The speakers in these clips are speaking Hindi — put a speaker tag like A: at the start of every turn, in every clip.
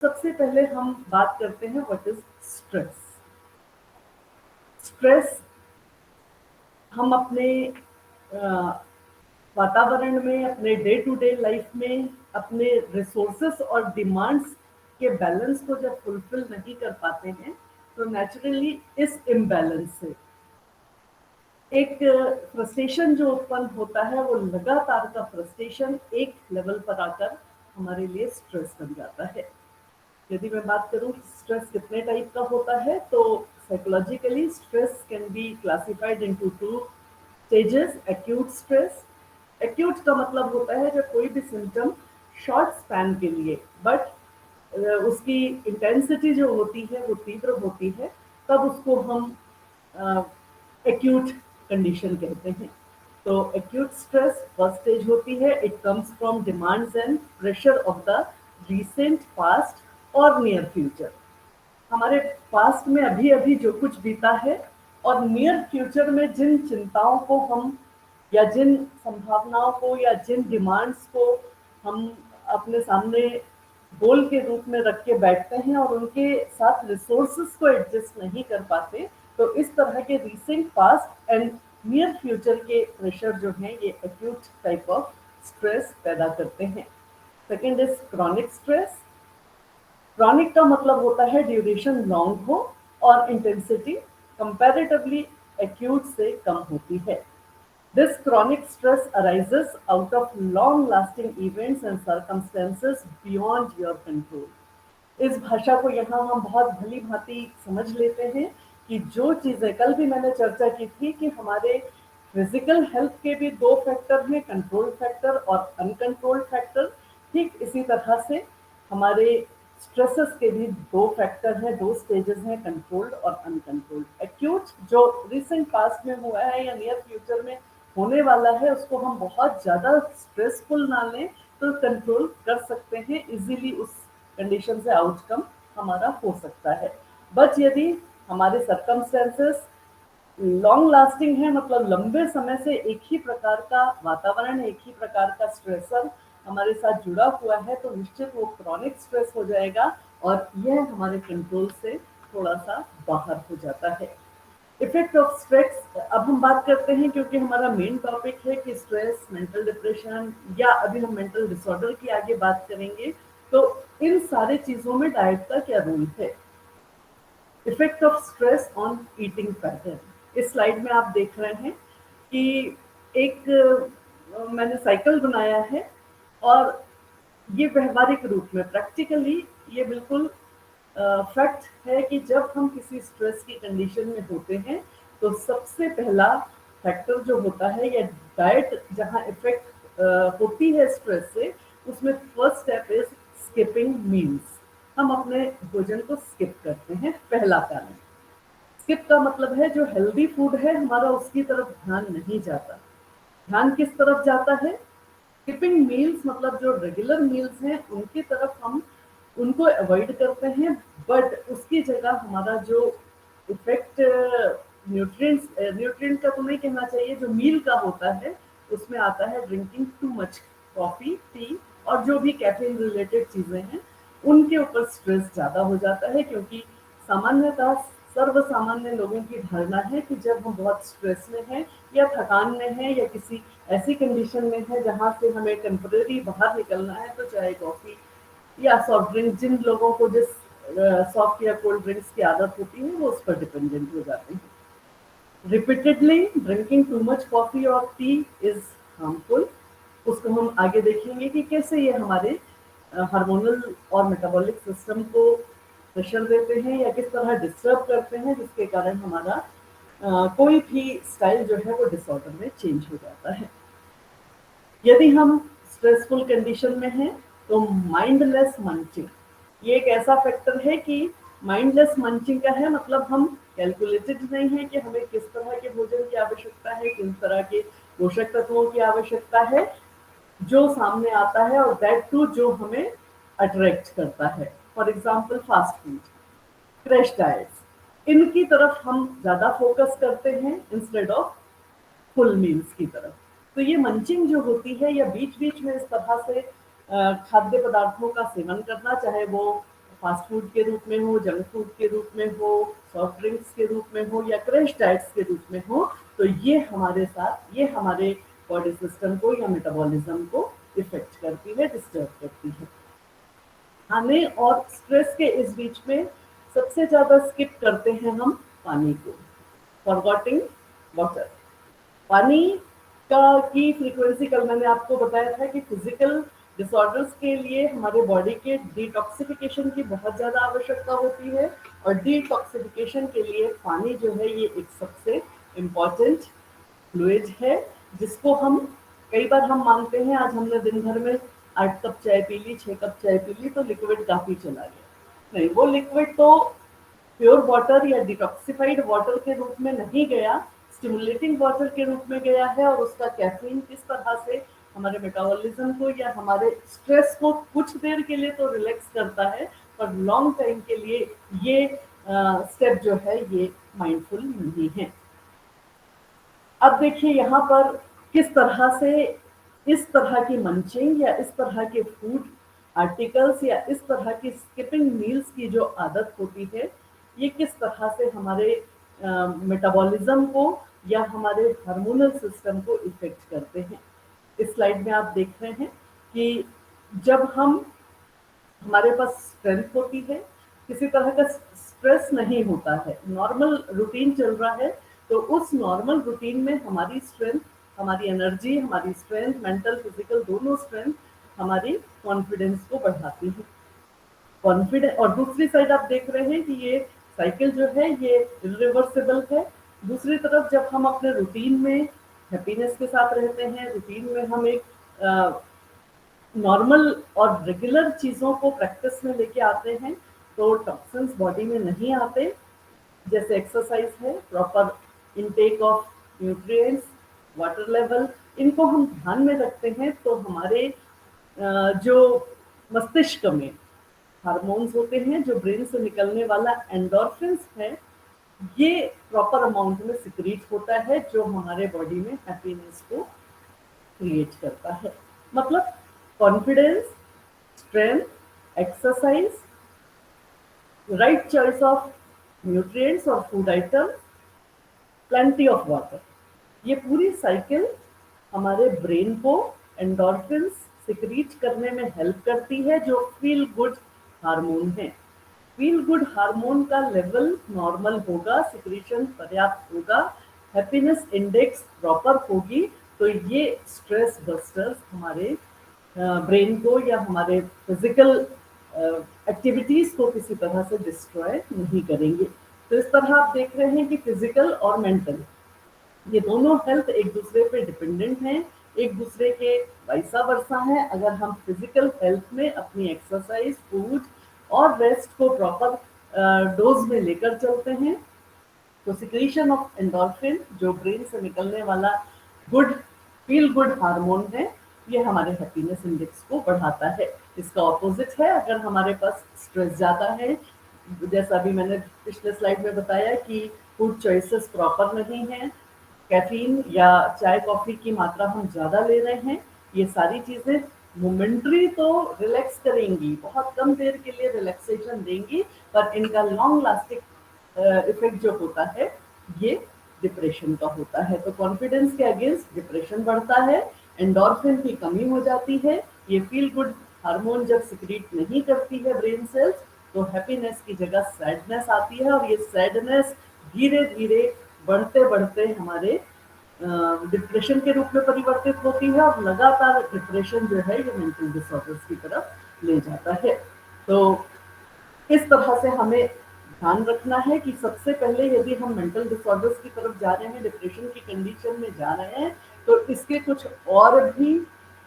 A: सबसे पहले हम बात करते हैं व्हाट इज स्ट्रेस। स्ट्रेस हम अपने वातावरण में, अपने डे टू डे लाइफ में, अपने रिसोर्सेस और डिमांड्स के बैलेंस को जब फुलफिल नहीं कर पाते हैं तो नेचुरली इस इम्बैलेंस से एक फ्रस्ट्रेशन जो उत्पन्न होता है, वो लगातार का फ्रस्ट्रेशन एक लेवल पर आकर हमारे लिए स्ट्रेस बन जाता है। यदि मैं बात करूं स्ट्रेस कितने टाइप का होता है, तो psychologically stress can be classified into two stages. Acute stress, acute का मतलब होता है जब कोई भी सिम्टम शॉर्ट स्पैन के लिए, बट उसकी इंटेंसिटी जो होती है वो तीव्र होती है, तब उसको हम एक्यूट कंडीशन कहते हैं। तो एक्यूट स्ट्रेस फर्स्ट स्टेज होती है। It comes from demands and pressure of the recent past और नियर फ्यूचर। हमारे पास्ट में अभी अभी जो कुछ बीता है और नियर फ्यूचर में जिन चिंताओं को हम, या जिन संभावनाओं को, या जिन डिमांड्स को हम अपने सामने गोल के रूप में रख के बैठते हैं और उनके साथ रिसोर्सेस को एडजस्ट नहीं कर पाते, तो इस तरह के recent past and near future के प्रेशर जो हैं ये एक्यूट टाइप ऑफ स्ट्रेस पैदा करते हैं। Second is chronic stress. Chronic का मतलब होता है ड्यूरेशन लॉन्ग हो और इंटेंसिटी कंपैरेटिवली एक्यूट से कम होती है। This chronic stress arises out of long-lasting events and circumstances beyond your control. इस भाषा को यहाँ हम बहुत भली भांति समझ लेते हैं कि जो चीजें कल भी मैंने चर्चा की थी कि हमारे फिजिकल हेल्थ के भी दो फैक्टर हैं, कंट्रोल फैक्टर और अनकंट्रोल्ड फैक्टर। ठीक इसी तरह से हमारे स्ट्रेसेस के भी दो फैक्टर हैं, दो स्टेजेस हैं, कंट्रोल्ड और अनकंट्रोल्ड। एक्यूट जो रिसेंट पास्ट में हुआ है या नियर फ्यूचर में होने वाला है, उसको हम बहुत ज्यादा स्ट्रेसफुल ना लें तो कंट्रोल कर सकते हैं इजीली। उस कंडीशन से आउटकम हमारा हो सकता है। बट यदि हमारे सर्कमस्टेंसेस लॉन्ग लास्टिंग है, मतलब लंबे समय से एक ही प्रकार का वातावरण, एक ही प्रकार का स्ट्रेसर हमारे साथ जुड़ा हुआ है, तो निश्चित वो क्रॉनिक स्ट्रेस हो जाएगा और यह हमारे कंट्रोल से थोड़ा सा बाहर हो जाता है। इफेक्ट ऑफ स्ट्रेस अब हम बात करते हैं, क्योंकि हमारा मेन टॉपिक है कि स्ट्रेस, मेंटल डिप्रेशन, या अभी हम मेंटल डिसऑर्डर की आगे बात करेंगे। तो इन सारे चीजों में डाइट का क्या रोल है। Effect of stress on eating pattern. इस स्लाइड में आप देख रहे हैं कि एक मैंने साइकिल बनाया है और ये व्यवहारिक रूप में प्रैक्टिकली ये बिल्कुल फैक्ट है कि जब हम किसी स्ट्रेस की कंडीशन में होते हैं तो सबसे पहला फैक्टर जो होता है, या डाइट जहाँ इफेक्ट होती है स्ट्रेस से, उसमें first step is skipping meals. हम अपने भोजन को स्किप करते हैं, पहला कारण। स्किप का मतलब है जो हेल्दी फूड है हमारा उसकी तरफ ध्यान नहीं जाता। ध्यान किस तरफ जाता है? स्किपिंग मील्स मतलब जो रेगुलर मील्स हैं उनकी तरफ हम उनको अवॉइड करते हैं, बट उसकी जगह हमारा जो इफेक्ट न्यूट्रिएंट का तो नहीं कहना चाहिए, जो मील का होता है उसमें आता है drinking too much coffee, T और जो भी कैफीन रिलेटेड चीजें हैं उनके ऊपर स्ट्रेस ज्यादा हो जाता है। क्योंकि सामान्यतः सर्व सामान्य लोगों की धारणा है कि जब हम बहुत स्ट्रेस में हैं या थकान में हैं या किसी ऐसी कंडीशन में है जहाँ से हमें टेम्परेरी बाहर निकलना है, तो चाहे कॉफी या सॉफ्ट ड्रिंक, जिन लोगों को जिस सॉफ्ट या कोल्ड ड्रिंक्स की आदत होती है वो उस पर डिपेंडेंट हो जाते हैं। Repeatedly drinking too much coffee और टी इज हार्मफुल। उसको हम आगे देखेंगे कि कैसे ये हमारे हार्मोनल और मेटाबॉलिक सिस्टम को प्रेशर देते हैं या किस तरह डिस्टर्ब करते हैं, जिसके कारण हमारा कोई भी स्टाइल जो है वो डिसऑर्डर में चेंज हो जाता है। यदि हम स्ट्रेसफुल कंडीशन में हैं तो माइंडलेस मंचिंग ये एक ऐसा फैक्टर है कि माइंडलेस मंचिंग का है मतलब हम कैलकुलेटेड नहीं है कि हमें किस तरह के भोजन की आवश्यकता है, किस तरह के पोषक तत्वों की आवश्यकता है, जो सामने आता है और दैट टू जो हमें अट्रैक्ट करता है। For example fast food, crash diets, इनकी तरफ हम ज्यादा फोकस करते हैं इंस्टेड ऑफ फुल मील्स की तरफ। तो ये मंचिंग जो होती है या बीच बीच में इस तरह से खाद्य पदार्थों का सेवन करना, चाहे वो फास्ट फूड के रूप में हो, जंक फूड के रूप में हो, सॉफ्ट ड्रिंक्स के रूप में हो या क्रैश डाइट्स के रूप में हो, तो ये हमारे साथ, ये हमारे बॉडी सिस्टम को या मेटाबॉलिज्म को इफेक्ट करती है, डिस्टर्ब करती है। खाने और स्ट्रेस के इस बीच में सबसे ज्यादा स्किप करते हैं हम पानी को, फॉरगॉटिंग वाटर। पानी का की फ्रीक्वेंसी कल मैंने आपको बताया था कि फिजिकल डिसऑर्डर्स के लिए हमारे बॉडी के डिटॉक्सिफिकेशन की बहुत ज़्यादा आवश्यकता होती है, और डिटॉक्सिफिकेशन के लिए पानी जो है ये एक सबसे इम्पॉर्टेंट फ्लूइड है, जिसको हम कई बार हम मानते हैं आज हमने दिन भर में 8 कप चाय पी ली, 6 कप चाय पी ली तो लिक्विड काफ़ी चला गया। नहीं, वो लिक्विड तो प्योर वाटर या डिटॉक्सिफाइड वाटर के रूप में नहीं गया, स्टिमुलेटिंग वाटर के रूप में गया है, और उसका कैफीन किस तरह से हमारे मेटाबॉलिज्म को या हमारे स्ट्रेस को कुछ देर के लिए तो रिलैक्स करता है, पर लॉन्ग टाइम के लिए ये स्टेप जो है ये माइंडफुल नहीं है। अब देखिए यहाँ पर किस तरह से इस तरह की मंचिंग या इस तरह के फूड आर्टिकल्स या इस तरह की स्किपिंग मील्स की जो आदत होती है, ये किस तरह से हमारे मेटाबॉलिज्म को या हमारे हार्मोनल सिस्टम को इफेक्ट करते हैं। इस स्लाइड में आप देख रहे हैं कि जब हम हमारे पास स्ट्रेंथ होती है, किसी तरह का स्ट्रेस नहीं होता है, नॉर्मल रूटीन चल रहा है, तो उस नॉर्मल रूटीन में हमारी स्ट्रेंथ, हमारी एनर्जी, हमारी स्ट्रेंथ, मेंटल फिजिकल दोनों स्ट्रेंथ हमारी कॉन्फिडेंस को बढ़ाती है। कॉन्फिडेंस, और दूसरी साइड आप देख रहे हैं कि ये साइकिल जो है ये रिवर्सिबल है। दूसरी तरफ जब हम अपने रूटीन में हैप्पीनेस के साथ रहते हैं, रूटीन में हम एक नॉर्मल और रेगुलर चीज़ों को प्रैक्टिस में लेके आते हैं, तो टॉक्सिन्स बॉडी में नहीं आते। जैसे एक्सरसाइज है, proper intake of nutrients, water level, इनको हम ध्यान में रखते हैं, तो हमारे जो मस्तिष्क में हार्मोन्स होते हैं, जो ब्रेन से निकलने वाला एंडोर्फिन्स है, ये प्रॉपर अमाउंट में सिक्रीट होता है, जो हमारे बॉडी में हैप्पीनेस को क्रिएट करता है। मतलब confidence, strength, exercise, right choice of nutrients और food item, plenty of water, ये पूरी साइकिल हमारे ब्रेन को एंडोर्फिन्स सिक्रीट करने में हेल्प करती है, जो फील गुड हार्मोन है। फील गुड हार्मोन का लेवल नॉर्मल होगा, सिक्रीशन पर्याप्त होगा, हैप्पीनेस इंडेक्स प्रॉपर होगी, तो ये स्ट्रेस बस्टर्स हमारे ब्रेन को या हमारे फिजिकल एक्टिविटीज को किसी तरह से डिस्ट्रॉय नहीं करेंगे। तो इस तरह आप देख रहे हैं कि फिजिकल और मेंटल ये दोनों हेल्थ एक दूसरे पे डिपेंडेंट हैं, एक दूसरे के वैसा वर्सा है। अगर हम फिजिकल हेल्थ में अपनी एक्सरसाइज, फूड और रेस्ट को प्रॉपर डोज में लेकर चलते हैं, तो सिक्रीशन ऑफ एंडोर्फिन, जो ब्रेन से निकलने वाला गुड फील गुड हार्मोन है, ये हमारे हैप्पीनेस इंडेक्स को बढ़ाता है। इसका ऑपोजिट है, अगर हमारे पास स्ट्रेस ज़्यादा है, जैसा अभी मैंने पिछले स्लाइड में बताया कि फूड चॉइसेस प्रॉपर नहीं है, कैफीन या चाय कॉफ़ी की मात्रा हम ज़्यादा ले रहे हैं, ये सारी चीज़ें मोमेंट्री तो रिलैक्स करेंगी, बहुत कम देर के लिए रिलैक्सेशन देंगी, पर इनका लॉन्ग लास्टिंग इफेक्ट जो होता है ये डिप्रेशन का होता है। तो कॉन्फिडेंस के अगेंस्ट डिप्रेशन बढ़ता है, एंडोर्फिन की कमी हो जाती है, ये फील गुड हार्मोन जब सिक्रीट नहीं करती है ब्रेन सेल्स, तो हैप्पीनेस की जगह सैडनेस आती है, और ये सैडनेस धीरे धीरे बढ़ते बढ़ते हमारे डिप्रेशन के रूप में परिवर्तित होती है, और लगातार डिप्रेशन जो है ये मेंटल डिसऑर्डर्स की तरफ ले जाता है। तो इस तरह से हमें ध्यान रखना है कि सबसे पहले यदि हम मेंटल डिसऑर्डर्स की तरफ जा रहे हैं, डिप्रेशन की कंडीशन में जा रहे हैं, तो इसके कुछ और भी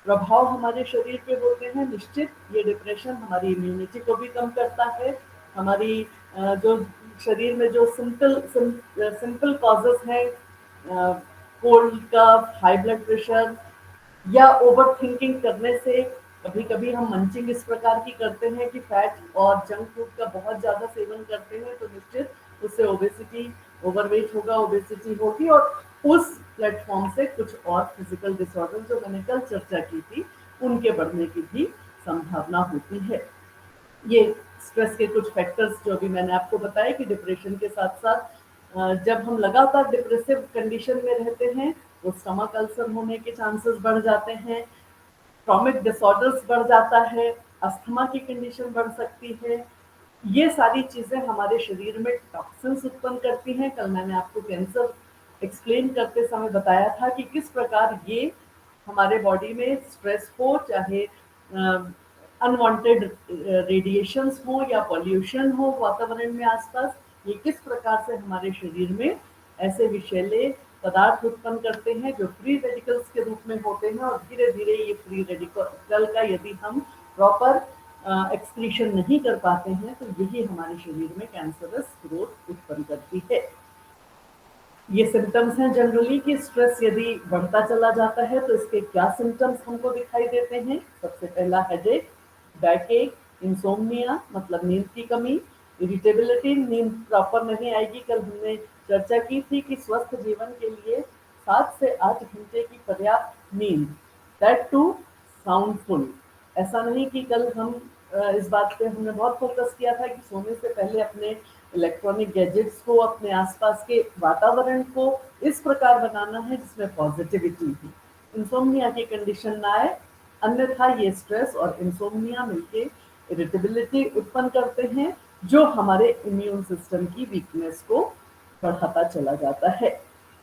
A: प्रभाव हमारे शरीर पे होते हैं। निश्चित ये डिप्रेशन हमारी इम्यूनिटी को भी कम करता है, हमारी जो शरीर में जो सिंपल कॉजेस हैं, कोल्ड का, हाई ब्लड प्रेशर या ओवर थिंकिंग करने से, कभी कभी हम मंचिंग इस प्रकार की करते हैं कि फैट और जंक फूड का बहुत ज़्यादा सेवन करते हैं, तो निश्चित उससे ओबेसिटी, ओवरवेट होगा, ओबेसिटी होगी, और उस प्लेटफॉर्म से कुछ और फिजिकल डिसऑर्डर जो मैंने कल चर्चा की थी उनके बढ़ने की भी संभावना होती है। ये स्ट्रेस के कुछ फैक्टर्स जो अभी मैंने आपको बताया कि डिप्रेशन के साथ साथ जब हम लगातार डिप्रेसिव कंडीशन में रहते हैं तो स्टमक अल्सर होने के चांसेस बढ़ जाते हैं, क्रोनिक डिसऑर्डर्स बढ़ जाता है, अस्थमा की कंडीशन बढ़ सकती है। ये सारी चीजें हमारे शरीर में टॉक्सिन्स उत्पन्न करती हैं। कल मैंने आपको कैंसर एक्सप्लेन करते समय बताया था कि किस प्रकार ये हमारे बॉडी में स्ट्रेस हो, चाहे अनवांटेड रेडिएशंस हो या पॉल्यूशन हो वातावरण में आसपास, ये किस प्रकार से हमारे शरीर में ऐसे विषैले पदार्थ उत्पन्न करते हैं जो फ्री रेडिकल्स के रूप में होते हैं, और धीरे धीरे ये फ्री रेडिकल का यदि हम प्रॉपर एक्सक्रीशन नहीं कर पाते हैं तो यही हमारे शरीर में कैंसरस ग्रोथ उत्पन्न करती है। ये सिम्टम्स हैं जनरली कि स्ट्रेस यदि बढ़ता चला जाता है तो इसके क्या सिम्टम्स हमको दिखाई देते हैं। सबसे पहला हेडेक, बैकएक, इंसोम्निया मतलब नींद की कमी, इरिटेबिलिटी, नींद प्रॉपर नहीं आएगी। कल हमने चर्चा की थी कि स्वस्थ जीवन के लिए 7 से 8 घंटे की पर्याप्त नींद, दैट टू साउंडफुल। ऐसा नहीं कि कल हम इस बात पे हमने बहुत फोकस किया था कि सोने से पहले अपने इलेक्ट्रॉनिक गैजेट्स को, अपने आसपास के वातावरण को इस प्रकार बनाना है जिसमें पॉजिटिविटी हो, इंसोम्निया की कंडीशन ना आए। अन्यथा ये स्ट्रेस और इंसोम्निया मिलके इरिटेबिलिटी उत्पन्न करते हैं जो हमारे इम्यून सिस्टम की वीकनेस को बढ़ाता चला जाता है।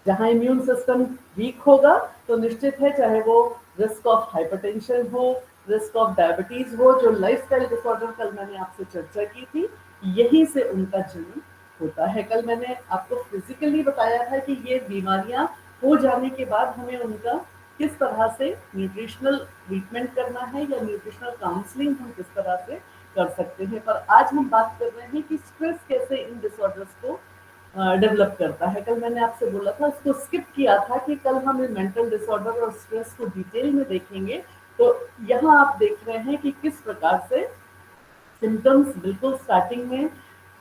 A: जहाँ इम्यून सिस्टम वीक होगा तो निश्चित है चाहे वो रिस्क ऑफ हाइपरटेंशन हो, रिस्क ऑफ डायबिटीज हो, जो लाइफस्टाइल डिसऑर्डर कल मैंने आपसे चर्चा की थी, यहीं से उनका जन्म होता है। कल मैंने आपको फिजिकली बताया था कि ये बीमारियां हो जाने के बाद हमें उनका किस तरह से न्यूट्रिशनल ट्रीटमेंट करना है या न्यूट्रिशनल काउंसलिंग हम किस तरह से कर सकते हैं। पर आज हम बात कर रहे हैं कि स्ट्रेस कैसे इन डिसऑर्डर्स को डेवलप करता है। कल मैंने आपसे बोला था, उसको स्किप किया था कि कल हम मेंटल डिसऑर्डर और स्ट्रेस को डिटेल में देखेंगे। तो यहाँ आप देख रहे हैं कि किस प्रकार से सिम्टम्स बिल्कुल स्टार्टिंग में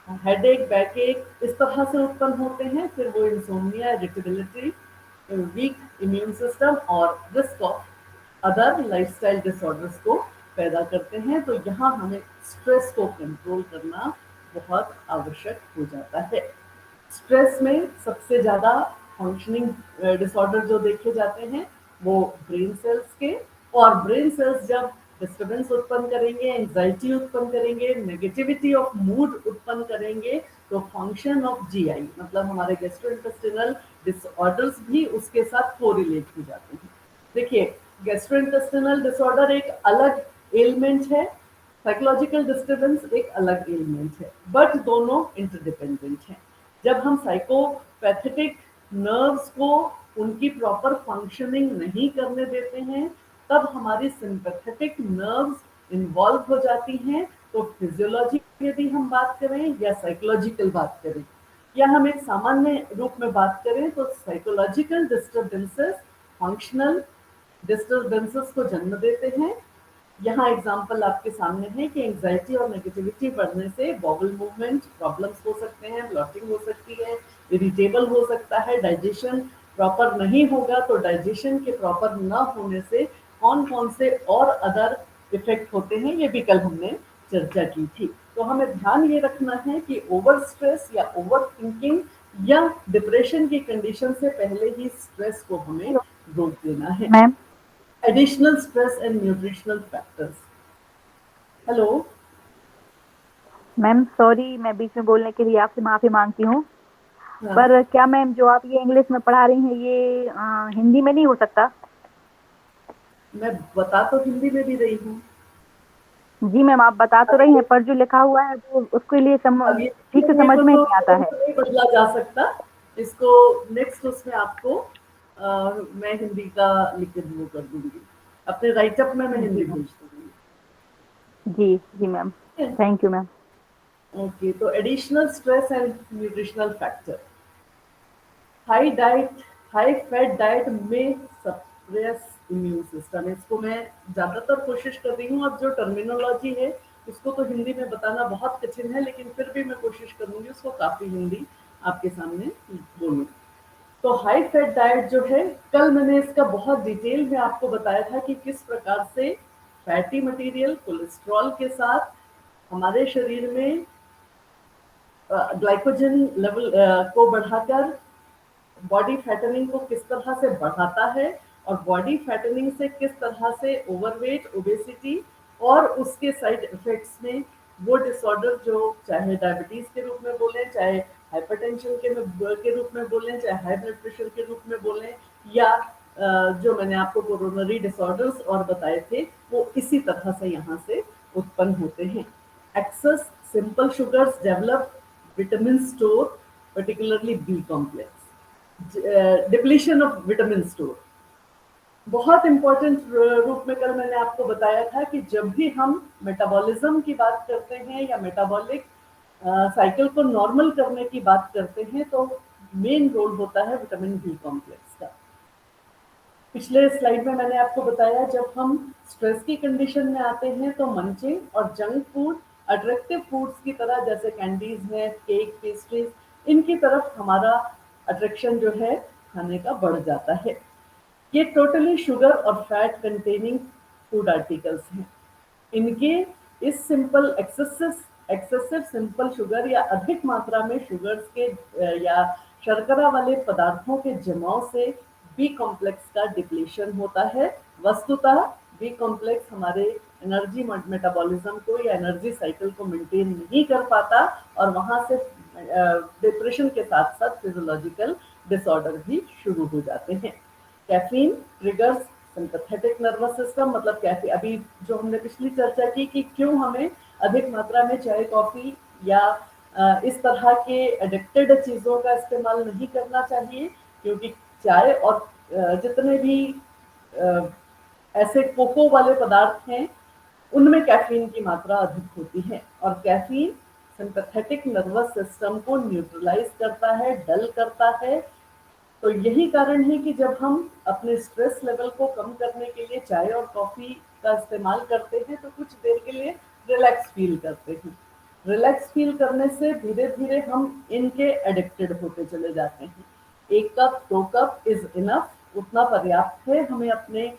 A: हेडेक, बैकएक इस तरह से उत्पन्न होते हैं, फिर वो insomnia, irritability, weak immune system और risk of other lifestyle disorders को पैदा करते हैं। तो यहाँ हमें स्ट्रेस को कंट्रोल करना बहुत आवश्यक हो जाता है। स्ट्रेस में सबसे ज़्यादा फंक्शनिंग डिसऑर्डर जो देखे जाते हैं वो ब्रेन सेल्स के, और ब्रेन सेल्स जब डिस्टर्बेंस उत्पन्न करेंगे, एंजाइटी उत्पन्न करेंगे, नेगेटिविटी ऑफ मूड उत्पन्न करेंगे, तो फंक्शन ऑफ जीआई मतलब हमारे गैस्ट्रोइंटेस्टिनल डिसऑर्डर्स भी उसके साथ कोरिलेट हो जाते हैं। देखिए, गैस्ट्रोइंटेस्टिनल डिसऑर्डर एक अलग एलिमेंट है, साइकोलॉजिकल डिस्टर्बेंस एक अलग एलिमेंट है, बट दोनों इंटरडिपेंडेंट हैं। जब हम साइकोपैथेटिक नर्व्स को उनकी प्रॉपर फंक्शनिंग नहीं करने देते हैं तब हमारी सिंपैथेटिक नर्व्स इन्वॉल्व हो जाती हैं। तो फिजियोलॉजी यदि हम बात करें या साइकोलॉजिकल बात करें या हम एक सामान्य रूप में बात करें तो साइकोलॉजिकल डिस्टर्बेंसेस फंक्शनल डिस्टर्बेंसेस को जन्म देते हैं। यहाँ एग्जाम्पल आपके सामने है कि एंजाइटी और नेगेटिविटी बढ़ने से बॉवल मूवमेंट प्रॉब्लम्स हो सकते हैं, ब्लॉटिंग हो सकती है, इरिटेबल हो सकता है, डाइजेशन प्रॉपर नहीं होगा तो डाइजेशन के प्रॉपर न होने से कौन कौन से और अदर इफेक्ट होते हैं ये भी कल हमने चर्चा की थी। तो हमें ध्यान ये रखना है कि ओवर स्ट्रेस या ओवर थिंकिंग या डिप्रेशन की कंडीशन से पहले ही स्ट्रेस को हमें रोक देना है।
B: Ma'am
A: additional stress and nutritional factors. Hello.
B: Ma'am sorry, मैं बीच में बोलने के लिए आपसे माफी मांगती हूँ।
A: हाँ,
B: पर क्या मैम जो आप ये इंग्लिश में पढ़ा रही हैं ये हिंदी में नहीं हो सकता?
A: मैं बता तो हिंदी में भी रही हूँ।
B: जी मैम, आप बता तो
A: अब
B: रही हैं
A: ये
B: पर जो लिखा हुआ है वो उसके लिए
A: अब ये
B: ठीक से समझ
A: को
B: में
A: तो
B: नहीं आता है।
A: नहीं बदला जा सकता। इसको नेक्स्ट उसमें आपको मैं हिंदी का लिख के वो कर दूंगी, अपने राइटअप में मैं
B: जी
A: हिंदी
B: मैम।
A: भेज दूंगी।
B: जी जी मैम।
A: ठीक है।
B: Thank you ma'am.
A: ओके, तो additional stress and nutritional factor. High diet, high fat diet में सप्रेस इम्यून सिस्टम, इसको मैं ज़्यादातर कोशिश कर रही हूँ। अब जो टर्मिनोलॉजी है उसको तो हिंदी में बताना बहुत कठिन है, लेकिन फिर भी मैं कोशिश करूँगी उसको काफ़ी हिंदी आपके सामने बोलूँ। तो हाई फैट डाइट जो है, कल मैंने इसका बहुत डिटेल में आपको बताया था कि किस प्रकार से फैटी मटेरियल कोलेस्ट्रॉल के साथ हमारे शरीर में ग्लाइकोजन लेवल को बढ़ाकर बॉडी फैटनिंग को किस तरह से बढ़ाता है, और बॉडी फैटनिंग से किस तरह से ओवरवेट, ओबेसिटी और उसके साइड इफेक्ट्स में वो डिसऑर्डर, जो चाहे डायबिटीज के रूप में बोलें, चाहे हाइपरटेंशन के रूप में बोलें, चाहे हाई ब्लड प्रेशर के रूप में बोलें, या जो मैंने आपको कोरोनरी डिसऑर्डर्स और बताए थे, वो इसी तरह से यहाँ से उत्पन्न होते हैं। Excess simple sugars develop vitamin store, particularly B complex. Depletion of vitamin store बहुत इंपॉर्टेंट रूप में कल मैंने आपको बताया था कि जब भी हम मेटाबॉलिज्म की बात करते हैं या मेटाबॉलिक साइकिल को नॉर्मल करने की बात करते हैं, तो मेन रोल होता है विटामिन बी कॉम्प्लेक्स का। पिछले स्लाइड में मैंने आपको बताया, जब हम स्ट्रेस की कंडीशन में आते हैं तो मंचिंग और जंक फूड अट्रैक्टिव फूड्स की तरह, जैसे कैंडीज है, केक, पेस्ट्रीज, इनकी तरफ हमारा अट्रैक्शन जो है खाने का बढ़ जाता है। ये टोटली शुगर और फैट कंटेनिंग फूड आर्टिकल्स हैं। इनके इस सिंपल एक्सेसिव सिंपल शुगर या अधिक मात्रा में शुगर्स के या शर्करा वाले पदार्थों के जमाव से बी कॉम्प्लेक्स का डिप्लीशन होता है। वस्तुतः बी कॉम्प्लेक्स हमारे एनर्जी मेटाबॉलिज्म को या एनर्जी साइकिल को मेंटेन नहीं कर पाता, और वहां से डिप्रेशन के साथ साथ फिजियोलॉजिकल डिसऑर्डर भी शुरू हो जाते हैं। Caffeine triggers sympathetic nervous system, मतलब कैफीन, अभी जो हमने पिछली चर्चा की कि क्यों हमें अधिक मात्रा में चाय, कॉफी या इस तरह के एडिक्टेड चीज़ों का इस्तेमाल नहीं करना चाहिए, क्योंकि चाय और जितने भी ऐसे कोको वाले पदार्थ हैं उनमें कैफीन की मात्रा अधिक होती है, और कैफीन सिंपैथेटिक नर्वस सिस्टम को न्यूट्रलाइज करता है, डल करता है। तो यही कारण है कि जब हम अपने स्ट्रेस लेवल को कम करने के लिए चाय और कॉफी का इस्तेमाल करते हैं तो कुछ देर के लिए रिलैक्स फील करते हैं। रिलैक्स फील करने से धीरे धीरे हम इनके एडिक्टेड होते चले जाते हैं। 1 कप 2 कप इज इनफ, उतना पर्याप्त है हमें अपने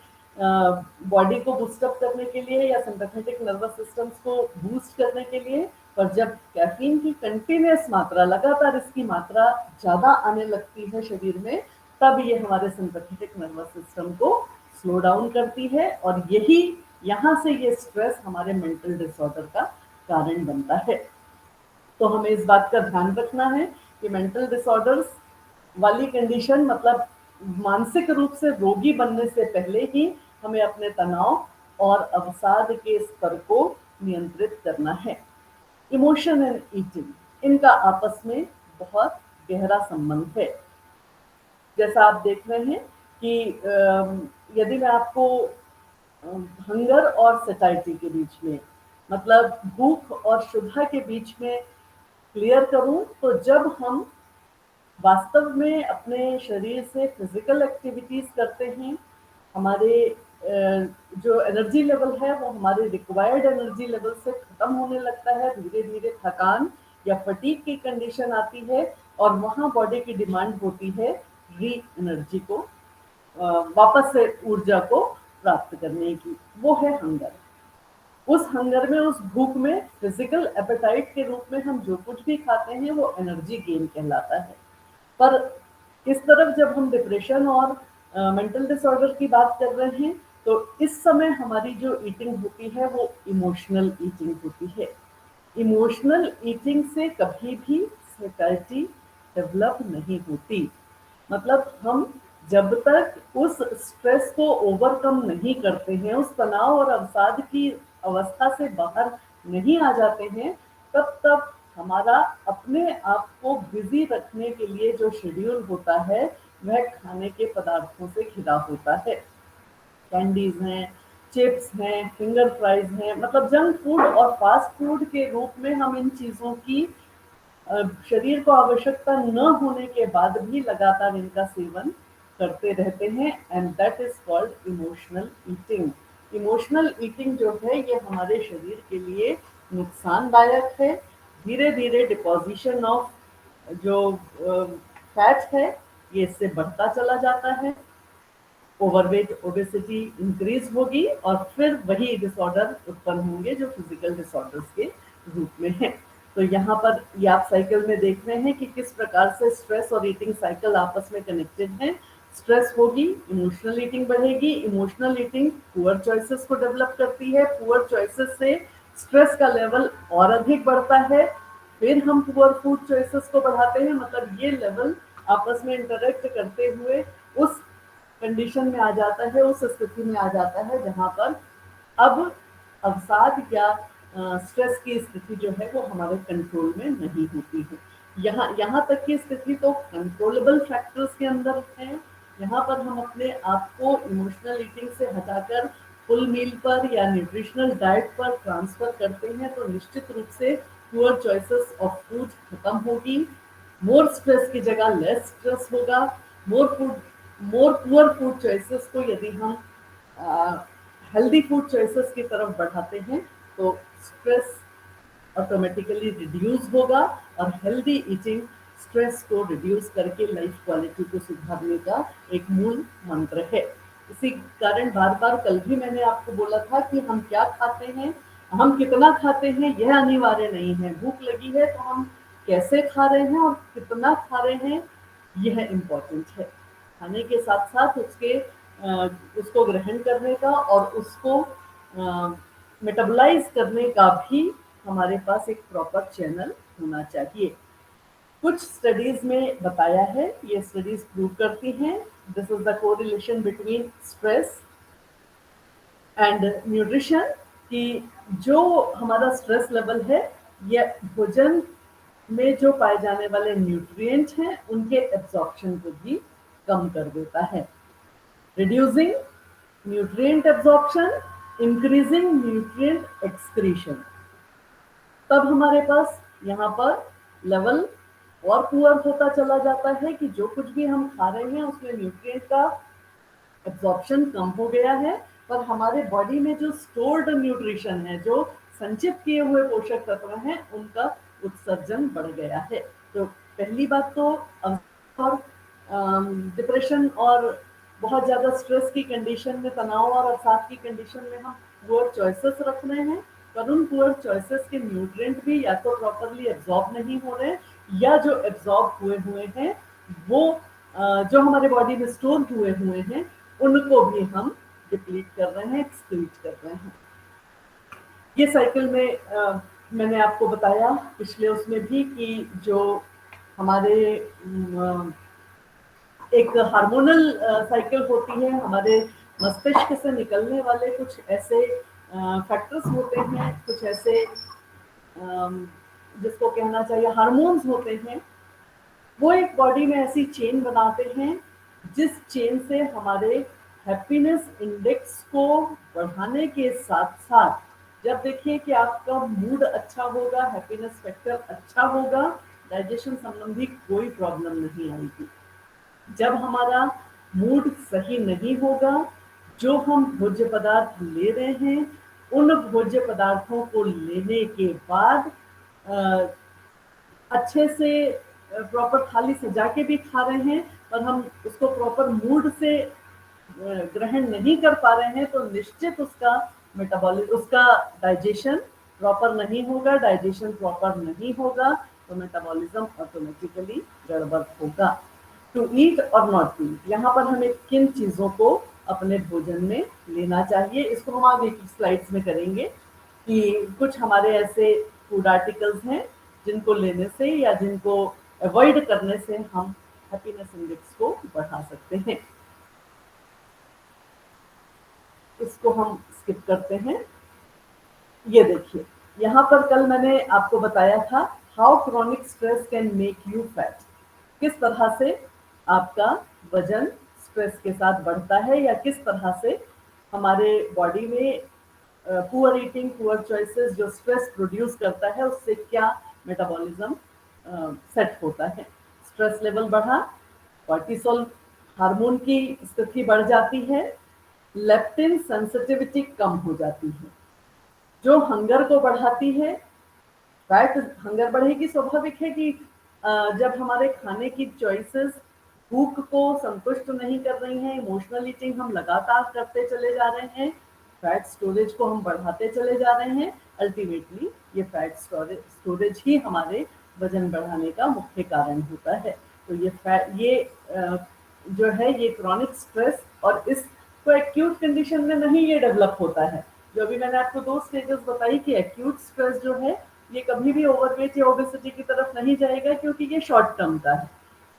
A: बॉडी को बूस्टअप करने के लिए या सिंपैथेटिक नर्वस सिस्टम्स को बूस्ट करने के लिए। पर जब कैफीन की कंटिन्यूस मात्रा, लगातार इसकी मात्रा ज़्यादा आने लगती है शरीर में, तब ये हमारे सिंपैथेटिक नर्वस सिस्टम को स्लो डाउन करती है, और यही यहाँ से ये स्ट्रेस हमारे मेंटल डिसऑर्डर का कारण बनता है। तो हमें इस बात का ध्यान रखना है कि मेंटल डिसऑर्डर्स वाली कंडीशन, मतलब मानसिक रूप से रोगी बनने से पहले ही हमें अपने तनाव और अवसाद के स्तर को नियंत्रित करना है। इमोशन एंड ईटिंग, इनका आपस में बहुत गहरा संबंध है। जैसा आप देख रहे हैं कि यदि मैं आपको हंगर और सैटिस्फैक्शन के बीच में, मतलब भूख और शुद्धा के बीच में क्लियर करूं, तो जब हम वास्तव में अपने शरीर से फिजिकल एक्टिविटीज करते हैं, हमारे जो एनर्जी लेवल है वो हमारे रिक्वायर्ड एनर्जी लेवल से खत्म होने लगता है, धीरे धीरे थकान या फटीग की कंडीशन आती है, और वहाँ बॉडी की डिमांड होती है री एनर्जी को, वापस से ऊर्जा को प्राप्त करने की। वो है हंगर। उस हंगर में, उस भूख में फिजिकल एपेटाइट के रूप में हम जो कुछ भी खाते हैं वो एनर्जी गेन कहलाता है। पर इस तरफ जब हम डिप्रेशन और मेंटल डिसऑर्डर की बात कर रहे हैं, तो इस समय हमारी जो ईटिंग होती है वो इमोशनल ईटिंग होती है। इमोशनल ईटिंग से कभी भी सैटिस्फैक्शन डेवलप नहीं होती। मतलब हम जब तक उस स्ट्रेस को ओवरकम नहीं करते हैं, उस तनाव और अवसाद की अवस्था से बाहर नहीं आ जाते हैं, तब तक हमारा अपने आप को बिजी रखने के लिए जो शेड्यूल होता है वह खाने के पदार्थों से घिरा होता है। कैंडीज हैं, चिप्स हैं, फिंगर फ्राइज हैं, मतलब जंक फूड और फास्ट फूड के रूप में हम इन चीज़ों की शरीर को आवश्यकता न होने के बाद भी लगातार इनका सेवन करते रहते हैं, and that is called emotional eating. Emotional eating जो है ये हमारे शरीर के लिए नुकसानदायक है। धीरे धीरे डिपोजिशन ऑफ जो फैट है ये इससे बढ़ता चला जाता है, ओवरवेट, ओबेसिटी इंक्रीज होगी, और फिर वही डिसऑर्डर उत्पन्न होंगे जो फिजिकल डिसऑर्डर्स के रूप में है। तो यहाँ पर ये आप साइकिल में देख रहे हैं कि किस प्रकार से स्ट्रेस और ईटिंग साइकिल आपस में कनेक्टेड है। स्ट्रेस होगी, इमोशनल ईटिंग बढ़ेगी, इमोशनल ईटिंग पुअर चॉइसेस को डेवलप करती है, पुअर चॉइसेस से स्ट्रेस का लेवल और अधिक बढ़ता है, फिर हम पुअर फूड चॉइसेस को बढ़ाते हैं। मतलब ये लेवल आपस में इंटरेक्ट करते हुए उस कंडीशन में आ जाता है, उस स्थिति में आ जाता है जहां पर अब अवसाद या स्ट्रेस की स्थिति जो है वो हमारे कंट्रोल में नहीं होती है। यहाँ तक की स्थिति तो कंट्रोलेबल फैक्टर्स के अंदर है। यहाँ पर हम अपने आप को इमोशनल ईटिंग से हटाकर फुल मील पर या न्यूट्रिशनल डाइट पर ट्रांसफर करते हैं तो निश्चित रूप से पुअर चॉइसेस ऑफ फूड खत्म होगी, मोर स्ट्रेस की जगह लेस स्ट्रेस होगा। मोर पुअर फूड चॉइसेस को यदि हम हेल्दी फूड चॉइसेस की तरफ बढ़ाते हैं तो स्ट्रेस ऑटोमेटिकली रिड्यूस होगा और हेल्दी ईटिंग स्ट्रेस को रिड्यूस करके लाइफ क्वालिटी को सुधारने का एक मूल मंत्र है। इसी कारण बार बार कल भी मैंने आपको बोला था कि हम क्या खाते हैं, हम कितना खाते हैं यह अनिवार्य नहीं है। भूख लगी है तो हम कैसे खा रहे हैं और कितना खा रहे हैं यह इम्पोर्टेंट है। खाने के साथ साथ उसको ग्रहण करने का और उसको मेटाबोलाइज करने का भी हमारे पास एक प्रॉपर चैनल होना चाहिए। कुछ स्टडीज में बताया है, ये स्टडीज प्रूव करती हैं this is the correlation between stress and nutrition कि जो हमारा स्ट्रेस लेवल है यह भोजन में जो पाए जाने वाले न्यूट्रिएंट हैं उनके एब्जॉर्प्शन को भी कम कर देता है। Reducing nutrient absorption, increasing nutrient excretion. तब हमारे पास यहाँ पर लेवल और पुअर होता चला जाता है कि जो कुछ भी हम खा रहे हैं उसमें न्यूट्रिएंट का एब्जॉर्प्शन कम हो गया है, पर हमारे बॉडी में जो स्टोर्ड न्यूट्रिशन है, जो संचित किए हुए पोषक तत्व हैं, उनका उत्सर्जन बढ़ गया है। तो पहली बात तो और डिप्रेशन और बहुत ज़्यादा स्ट्रेस की कंडीशन में, तनाव और अवसाद की कंडीशन में हम पुअर चॉइसेस रख रहे हैं, पर उन पुअर चॉइसेस के न्यूट्रिएंट भी या तो प्रॉपरली एब्जॉर्ब नहीं हो रहे या जो एब्जॉर्ब हुए हैं वो जो हमारे बॉडी में स्टोर हुए हैं उनको भी हम डिप्लीट कर रहे हैं, एक्सक्रीट कर रहे हैं। ये साइकिल में मैंने आपको बताया पिछले उसमें भी कि जो हमारे एक हार्मोनल साइकिल होती है, हमारे मस्तिष्क से निकलने वाले कुछ ऐसे फैक्टर्स होते हैं, कुछ ऐसे जिसको कहना चाहिए हार्मोन्स होते हैं, वो एक बॉडी में ऐसी चेन बनाते हैं जिस चेन से हमारे हैप्पीनेस इंडेक्स को बढ़ाने के साथ साथ, जब देखिए कि आपका मूड अच्छा होगा, हैप्पीनेस फैक्टर अच्छा होगा, डाइजेशन संबंधी कोई प्रॉब्लम नहीं आएगी। जब हमारा मूड सही नहीं होगा, जो हम भोज्य पदार्थ ले रहे हैं उन भोज्य पदार्थों को लेने के बाद अच्छे से प्रॉपर थाली सजा के भी खा रहे हैं, पर हम उसको प्रॉपर मूड से ग्रहण नहीं कर पा रहे हैं तो निश्चित उसका मेटाबॉलिज्म, उसका डाइजेशन प्रॉपर नहीं होगा। डाइजेशन प्रॉपर नहीं होगा तो मेटाबॉलिज्म ऑटोमेटिकली गड़बड़ होगा। टू ईट और नॉट टू ईट, यहाँ पर हमें किन चीज़ों को अपने भोजन में लेना चाहिए, इसको हम आगे की स्लाइड्स में करेंगे कि कुछ हमारे ऐसे फूड आर्टिकल्स हैं जिनको लेने से या जिनको अवॉइड करने से हम हैप्पीनेस इंडेक्स को बढ़ा सकते हैं। इसको हम स्किप करते हैं। ये देखिए, यहाँ पर कल मैंने आपको बताया था how chronic stress can make you fat, किस तरह से आपका वजन स्ट्रेस के साथ बढ़ता है या किस तरह से हमारे बॉडी में पुअर ईटिंग, पुअर चॉइसेस जो स्ट्रेस प्रोड्यूस करता है उससे क्या मेटाबॉलिज्म सेट होता है। स्ट्रेस लेवल बढ़ा, कॉर्टिसोल हार्मोन की स्थिति बढ़ जाती है, लेप्टिन सेंसिटिविटी कम हो जाती है जो हंगर को बढ़ाती है। फैट हंगर बढ़ेगी, स्वाभाविक है कि जब हमारे खाने की चॉइसेस भूख को संतुष्ट नहीं कर रही हैं, इमोशनल ईटिंग हम लगातार करते चले जा रहे हैं फैट स्टोरेज को हम बढ़ाते चले जा रहे हैं, अल्टीमेटली ये फैट स्टोरेज ही हमारे वजन बढ़ाने का मुख्य कारण होता है। तो जो है ये क्रॉनिक स्ट्रेस, और इसको एक्यूट कंडीशन में नहीं ये डेवलप होता है। जो अभी मैंने आपको 2 स्टेजेस बताई कि एक्यूट स्ट्रेस जो है ये कभी भी ओवरवेट या ओबेसिटी की तरफ नहीं जाएगा, क्योंकि ये शॉर्ट टर्म का है।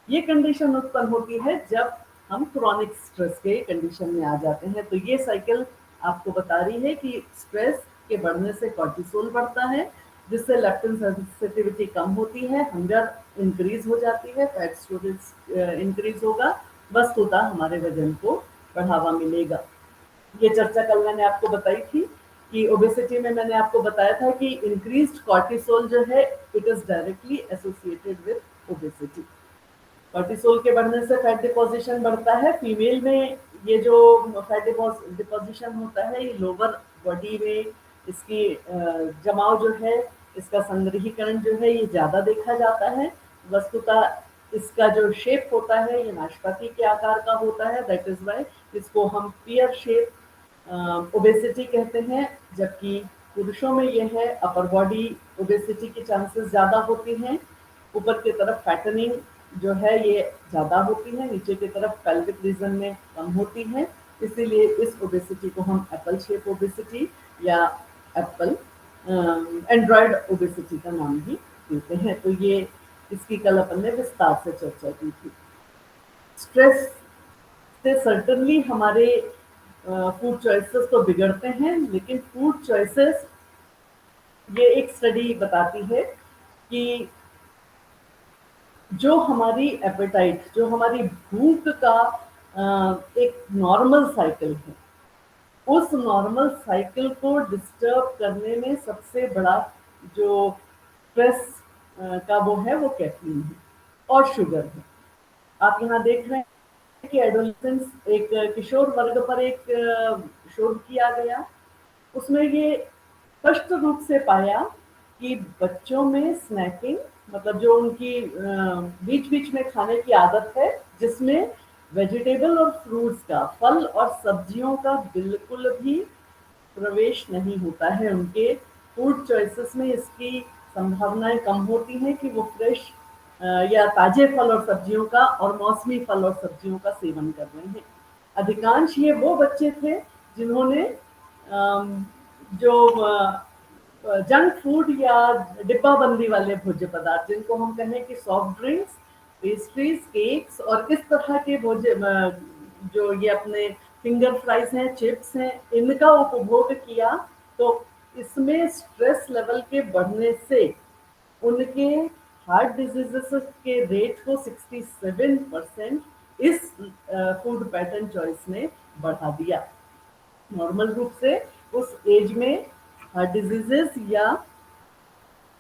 A: ये कंडीशन उत्पन्न होती है जब हम क्रॉनिक स्ट्रेस के कंडीशन में आ जाते हैं। तो ये साइकिल आपको बता रही है कि स्ट्रेस के बढ़ने से कॉर्टिसोल बढ़ता है, जिससे लेप्टिन सेंसिटिविटी कम होती है, हंगर इंक्रीज हो जाती है, फैट स्टोरेज इंक्रीज होगा, वस्तुतः हमारे वजन को बढ़ावा मिलेगा। ये चर्चा कल मैंने आपको बताई थी कि ओबेसिटी में मैंने आपको बताया था कि इंक्रीज्ड कॉर्टिसोल जो है it is directly associated with obesity. Cortisol के बढ़ने से फैट डिपोजिशन बढ़ता है। फीमेल में ये जो फैट डिपोजिशन होता है ये लोअर बॉडी में इसकी जमाव जो है, इसका संग्रहीकरण जो है ये ज़्यादा देखा जाता है। वस्तुतः इसका जो शेप होता है ये नाशपाती के आकार का होता है, दैट इज वाई इसको हम पियर शेप ओबेसिटी कहते हैं। जबकि पुरुषों में ये है अपर बॉडी ओबेसिटी की चांसेस ज़्यादा होती हैं, ऊपर की तरफ फैटनिंग जो है ये ज़्यादा होती है, नीचे की तरफ पेल्विक रीजन में कम होती है। इसीलिए इस ओबेसिटी को हम एप्पल शेप ओबेसिटी या एप्पल एंड्रॉयड ओबेसिटी का नाम भी देते हैं। तो ये इसकी कल अपन ने विस्तार से चर्चा की थी। स्ट्रेस से सर्टनली हमारे फूड चॉइसेस तो बिगड़ते हैं, लेकिन फूड चॉइसेस ये एक स्टडी बताती है कि जो हमारी एपेटाइट, जो हमारी भूख का एक नॉर्मल साइकिल है, उस नॉर्मल साइकिल को डिस्टर्ब करने में सबसे बड़ा जो स्ट्रेस का वो है वो कैफीन है और शुगर है। आप यहाँ देख रहे हैं कि एडोलेसेंस एक किशोर वर्ग पर एक शोध किया गया। उसमें ये स्पष्ट रूप से पाया कि बच्चों में स्नैकिंग, मतलब जो उनकी बीच बीच में खाने की आदत है, जिसमें वेजिटेबल और फ्रूट्स का, फल और सब्जियों का बिल्कुल भी प्रवेश नहीं होता है उनके फूड चॉइसेस में। इसकी संभावनाएं कम होती हैं कि वो फ्रेश या ताजे फल और सब्जियों का और मौसमी फल और सब्जियों का सेवन कर रहे हैं। अधिकांश ये वो बच्चे थे जिन्होंने जो जंक फूड या डिब्बाबंदी वाले भोज्य पदार्थ, जिनको हम कहें कि सॉफ्ट ड्रिंक्स, पेस्ट्रीज, केक्स और इस तरह के भोज्य जो ये अपने फिंगर फ्राइज हैं, चिप्स हैं, इनका उपभोग किया, तो इसमें स्ट्रेस लेवल के बढ़ने से उनके हार्ट डिजीजेस के रेट को 67% इस फूड पैटर्न चॉइस ने बढ़ा दिया। नॉर्मल रूप से उस एज में हार्ट डिजीजेस या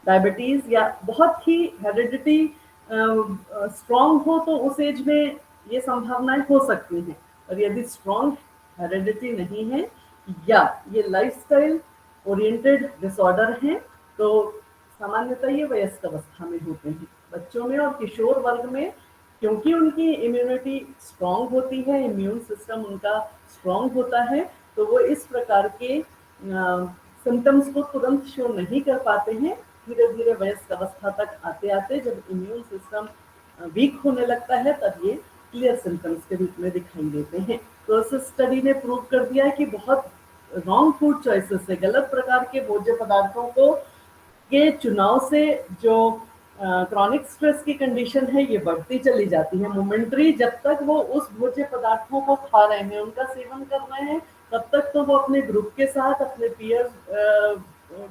A: डायबिटीज या बहुत ही हेरिडिटी स्ट्रॉन्ग हो तो उस एज में ये संभावनाएं हो सकती हैं, और यदि स्ट्रॉन्ग हेरिडिटी नहीं है या ये लाइफस्टाइल ओरिएंटेड डिसऑर्डर हैं तो सामान्यतः ये वयस्क अवस्था में होते हैं। बच्चों में और किशोर वर्ग में क्योंकि उनकी इम्यूनिटी स्ट्रॉन्ग होती है, इम्यून सिस्टम उनका स्ट्रॉन्ग होता है, तो वो इस प्रकार के सिम्टम्स को तुरंत शो नहीं कर पाते हैं। धीरे धीरे वयस्क अवस्था तक आते आते जब इम्यून सिस्टम वीक होने लगता है तब ये क्लियर सिम्टम्स के रूप में दिखाई देते हैं। तो इस स्टडी ने प्रूव कर दिया है कि बहुत रॉन्ग फूड चॉइसेस से, गलत प्रकार के भोज्य पदार्थों को के चुनाव से जो क्रॉनिक स्ट्रेस की कंडीशन है ये बढ़ती चली जाती है। मोमेंटरी जब तक वो उस भोज्य पदार्थों को खा रहे हैं, उनका सेवन कर रहे हैं, तब तक तो वो अपने ग्रुप के साथ, अपने पीयर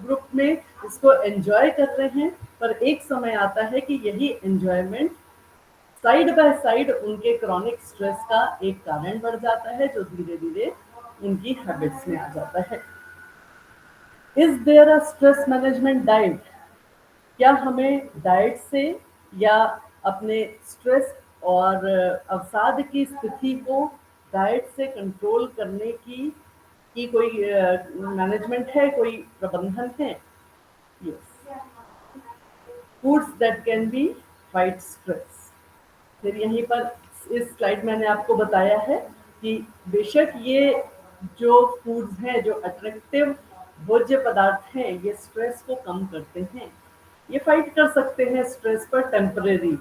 A: ग्रुप में इसको एंजॉय कर रहे हैं। पर एक समय आता है कि यही एंजॉयमेंट साइड बाय साइड उनके क्रॉनिक स्ट्रेस का एक कारण बढ़ जाता है, जो धीरे धीरे उनकी हैबिट्स में आ जाता है। Is there a stress management diet? क्या हमें डाइट से या अपने स्ट्रेस और अवसाद की स्थिति को डाइट से कंट्रोल करने की कोई मैनेजमेंट है, कोई प्रबंधन है? Yes, foods that can be fight stress. फिर यहीं पर इस स्लाइड मैंने आपको बताया है कि बेशक ये जो फूड्स हैं, जो अट्रैक्टिव भोज्य पदार्थ हैं, ये स्ट्रेस को कम करते हैं। ये फाइट कर सकते हैं स्ट्रेस पर टेम्परेरी,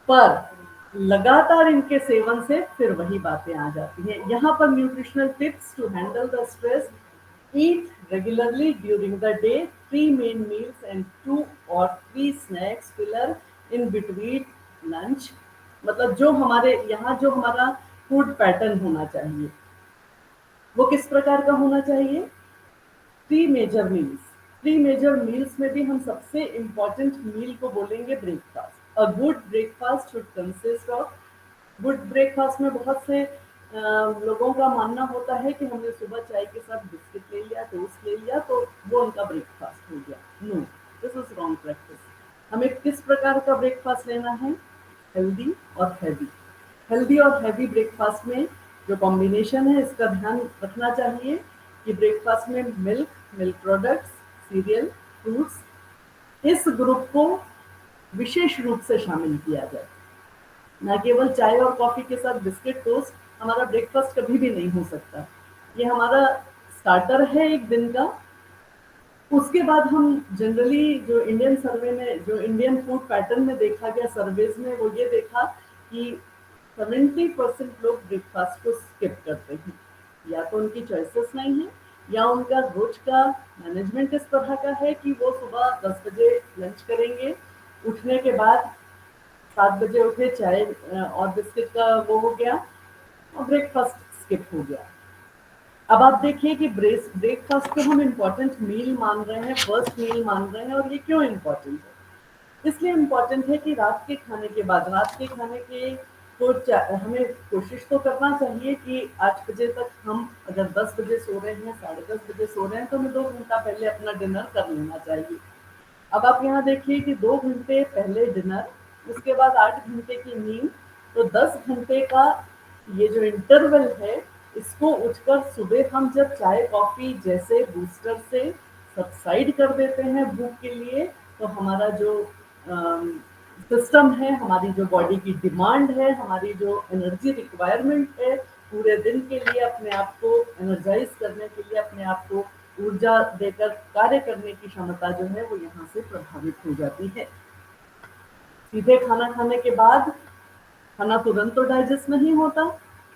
A: पर लगातार इनके सेवन से फिर वही बातें आ जाती हैं। यहाँ पर nutritional tips to handle the stress: eat regularly during the day, 3 main meals and 2 or 3 snacks filler in between lunch। मतलब जो हमारे यहाँ जो हमारा फूड पैटर्न होना चाहिए वो किस प्रकार का होना चाहिए? 3 मेजर मील्स। 3 मेजर मील्स में भी हम सबसे इम्पोर्टेंट मील को बोलेंगे breakfast. A good breakfast should consist of, good breakfast में बहुत से लोगों का मानना होता है कि हमने सुबह चाय के साथ बिस्किट ले लिया, टोस्ट ले लिया, तो वो उनका ब्रेकफास्ट हो गया। No, this is wrong practice. हमें किस प्रकार का ब्रेकफास्ट लेना है? हेल्दी और हैवी। हेल्दी और हैवी ब्रेकफास्ट में जो कॉम्बिनेशन है इसका ध्यान रखना चाहिए कि ब्रेकफास्ट में milk, milk products, serial, fruits, इस ग्रुप को विशेष रूप से शामिल किया जाए। ना केवल चाय और कॉफी के साथ बिस्किट टोस्ट हमारा ब्रेकफास्ट कभी भी नहीं हो सकता। ये हमारा स्टार्टर है एक दिन का। उसके बाद हम जनरली जो इंडियन सर्वे में, जो इंडियन फूड पैटर्न में देखा गया सर्वेज में, वो ये देखा कि 70% लोग ब्रेकफास्ट को स्किप करते हैं। या तो उनकी चॉइसेस नहीं है, या उनका रोज का मैनेजमेंट इस तरह का है कि वो सुबह 10 बजे लंच करेंगे, उठने के बाद 7 बजे उठे, चाय और बिस्किट का वो हो गया और ब्रेकफास्ट स्किप हो गया। अब आप देखिए कि ब्रेकफास्ट को हम इम्पोर्टेंट मील मान रहे हैं, फर्स्ट मील मान रहे हैं, और ये क्यों इम्पोर्टेंट है? इसलिए इम्पोर्टेंट है कि रात के खाने के बाद, रात के खाने के तो हमें कोशिश तो करना चाहिए कि 8 बजे तक, हम अगर 10 बजे सो रहे हैं, 10:30 बजे सो रहे हैं, तो हमें 2 घंटा पहले अपना डिनर कर लेना चाहिए। अब आप यहाँ देखिए कि 2 घंटे पहले डिनर, उसके बाद 8 घंटे की नींद, तो 10 घंटे का ये जो इंटरवल है, इसको उठकर सुबह हम जब चाय कॉफी जैसे बूस्टर से सबसाइड कर देते हैं भूख के लिए, तो हमारा जो सिस्टम है, हमारी जो बॉडी की डिमांड है, हमारी जो एनर्जी रिक्वायरमेंट है पूरे दिन के लिए, अपने आप को एनर्जाइज करने के लिए, अपने आप को ऊर्जा देकर कार्य करने की क्षमता जो है वो यहाँ से प्रभावित हो जाती है। सीधे खाना खाने के बाद, खाना तुरंत तो डाइजेस्ट नहीं होता,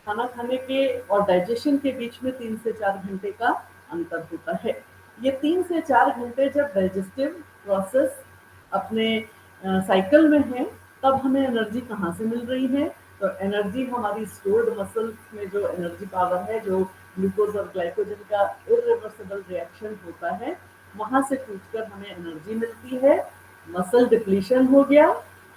A: खाना खाने के और डाइजेशन के बीच में 3 से 4 घंटे का अंतर होता है। ये 3 से 4 घंटे जब डाइजेस्टिव प्रोसेस अपने साइकिल में है, तब हमें एनर्जी कहाँ से मिल रही है? तो एनर्जी हमारी स्टोर्ड मसल्स में जो एनर्जी पावर है, जो ग्लूकोज और ग्लाइकोजन का इरिवर्सिबल रिएक्शन होता है, वहां से टूटकर हमें एनर्जी मिलती है। मसल डिप्लीशन हो गया,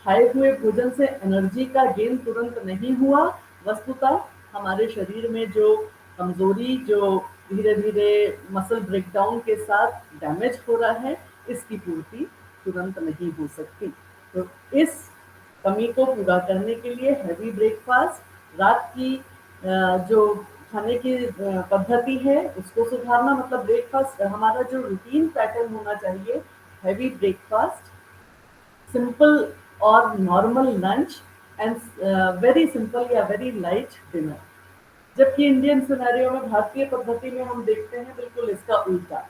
A: खाए हुए भोजन से एनर्जी का गेन तुरंत नहीं हुआ, वस्तुतः हमारे शरीर में जो कमजोरी, जो धीरे धीरे मसल ब्रेकडाउन के साथ डैमेज हो रहा है, इसकी पूर्ति तुरंत नहीं हो सकती। तो इस कमी को पूरा करने के लिए हैवी ब्रेकफास्ट, रात की जो खाने की पद्धति है उसको सुधारना, मतलब ब्रेकफास्ट हमारा जो रूटीन पैटर्न होना चाहिए, हैवी ब्रेकफास्ट, सिंपल और normal lunch, and very simple या वेरी लाइट डिनर। जबकि इंडियन सिनेरियो में, भारतीय पद्धति में हम देखते हैं बिल्कुल इसका उल्टा।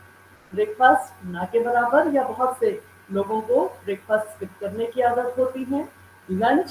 A: ब्रेकफास्ट ना के बराबर, या बहुत से लोगों को ब्रेकफास्ट स्किप करने की आदत होती है। लंच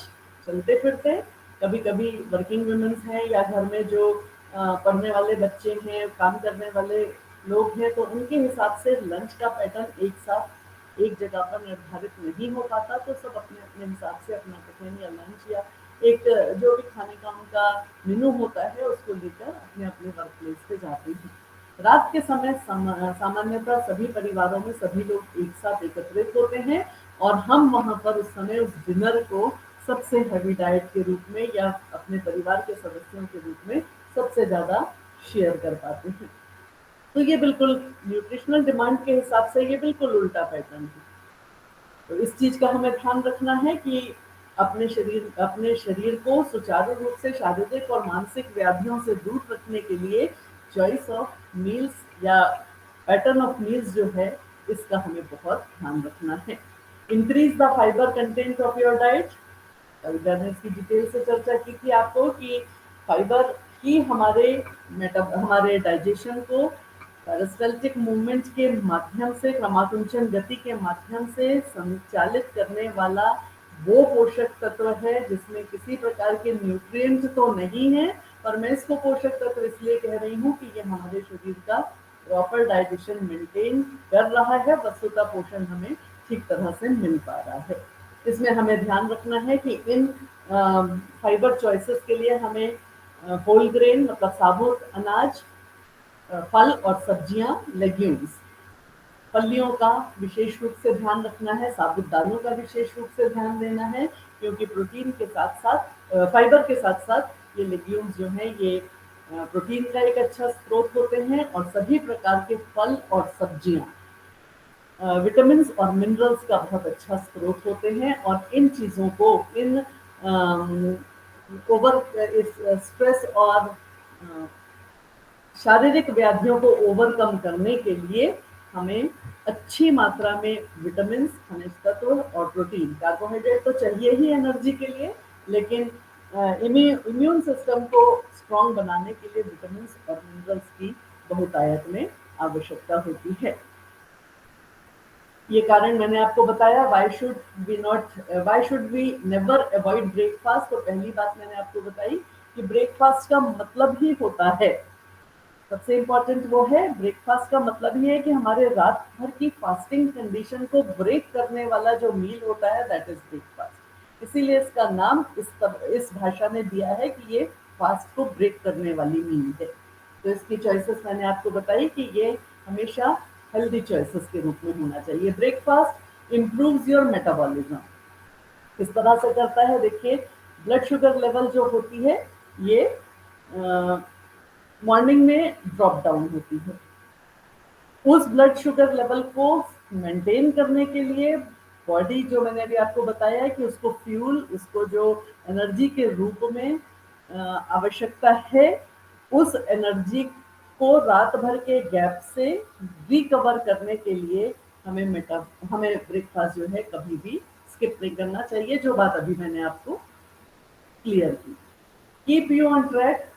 A: चलते फिरते, कभी कभी वर्किंग वुमेन्स हैं या घर में जो पढ़ने वाले बच्चे हैं, काम करने वाले लोग हैं, तो उनके हिसाब से लंच का पैटर्न एक साथ एक जगह पर निर्धारित नहीं हो पाता, तो सब अपने अपने हिसाब से अपना टिफिन या लंच या एक जो भी खाने का उनका मेनू होता है उसको लेकर अपने अपने वर्क प्लेस पे जाते हैं। रात के समय सामान्यतः सभी परिवारों में सभी लोग एक साथ एकत्रित होते हैं, और हम वहां पर उस समय उस डिनर को सबसे हैवी डाइट के रूप में या अपने परिवार के सदस्यों के रूप में सबसे ज्यादा शेयर कर पाते हैं। तो ये बिल्कुल न्यूट्रिशनल डिमांड के हिसाब से ये बिल्कुल उल्टा पैटर्न है। तो इस चीज का हमें ध्यान रखना है कि अपने शरीर को सुचारू रूप से शारीरिक और मानसिक व्याधियों से दूर रखने के लिए चॉइस ऑफ मील्स या पैटर्न ऑफ मील्स जो है, इसका हमें बहुत ध्यान रखना है। Increase the fibre content of your diet. मैंने इसकी डिटेल से चर्चा की थी आपको कि फाइबर कि हमारे डाइजेशन को पेरिस्टाल्टिक मूवमेंट के माध्यम से, क्रमाकुंचन गति के माध्यम से संचालित करने वाला वो पोषक तत्व है जिसमें किसी प्रकार के न्यूट्रिएंट तो नहीं है, पर मैं इसको पोषक तत्व इसलिए कह रही हूँ कि ये हमारे शरीर का प्रॉपर डाइजेशन मेंटेन कर रहा है, वस्तुतः पोषण हमें ठीक तरह से मिल पा रहा है। इसमें हमें ध्यान रखना है कि इन फाइबर चॉइसेस के लिए हमें होल ग्रेन मतलब साबुत अनाज, फल और सब्जियां, लेग्यूम्स, फलियों का विशेष रूप से ध्यान रखना है, साबुत दालों का विशेष रूप से ध्यान देना है, क्योंकि प्रोटीन के साथ साथ फाइबर के साथ साथ ये लेग्यूम्स जो हैं ये प्रोटीन का एक अच्छा स्रोत होते हैं, और सभी प्रकार के फल और सब्जियां विटामिन और मिनरल्स का बहुत अच्छा स्रोत होते हैं। और इन चीज़ों को, इन ओवर स्ट्रेस और शारीरिक व्याधियों को ओवरकम करने के लिए हमें अच्छी मात्रा में विटामिन, खनिज तत्व और प्रोटीन, कार्बोहाइड्रेट तो चाहिए ही एनर्जी के लिए, लेकिन इम्यून सिस्टम को स्ट्रॉन्ग बनाने के लिए विटामिन और मिनरल्स की बहुतायत में आवश्यकता होती है। ये कारण मैंने आपको बताया। Why should we never avoid breakfast. तो पहली बात मैंने आपको बताई कि ब्रेकफास्ट का मतलब ही होता है, सबसे इम्पोर्टेंट वो है, ब्रेकफास्ट का मतलब ये है कि हमारे रात भर की फास्टिंग कंडीशन को ब्रेक करने वाला जो मील होता है, दैट इज ब्रेकफास्ट। इसीलिए इसका नाम इस भाषा ने दिया है कि ये फास्ट को ब्रेक करने वाली मील है। तो इसकी चॉइसेस मैंने आपको बताई कि ये हमेशा हेल्दी चॉइसेस के रूप में होना चाहिए। Breakfast improves your metabolism. किस तरह से करता है, देखिए, ब्लड शुगर लेवल जो होती है ये मॉर्निंग में ड्रॉप डाउन होती है। उस ब्लड शुगर लेवल को मेंटेन करने के लिए बॉडी, जो मैंने अभी आपको बताया है कि उसको फ्यूल, उसको जो एनर्जी के रूप में आवश्यकता है, उस एनर्जी को रात भर के गैप से रिकवर करने के लिए हमें ब्रेकफास्ट जो है कभी भी स्किप नहीं करना चाहिए, जो बात अभी मैंने आपको क्लियर की। Keep you on track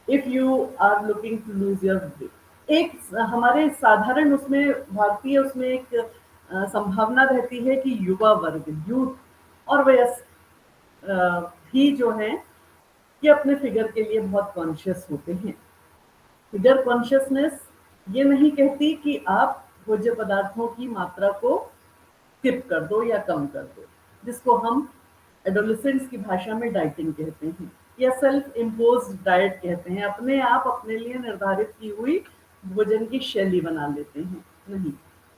A: if you are looking to lose your weight. एक हमारे साधारण उसमें भारतीय उसमें एक संभावना रहती है कि युवा वर्ग, यूथ और वयस्क भी जो हैं ये अपने फिगर के लिए बहुत कॉन्शियस होते हैं। फिगर कॉन्शियसनेस ये नहीं कहती कि आप भोज्य पदार्थों की मात्रा को स्किप कर दो या कम कर दो, जिसको हम एडोलेसेंट्स की भाषा में डाइटिंग कहते हैं या सेल्फ इम्पोज डाइट कहते हैं। अपने आप अपने लिए निर्धारित की हुई भोजन की शैली बना लेते हैं। नहीं,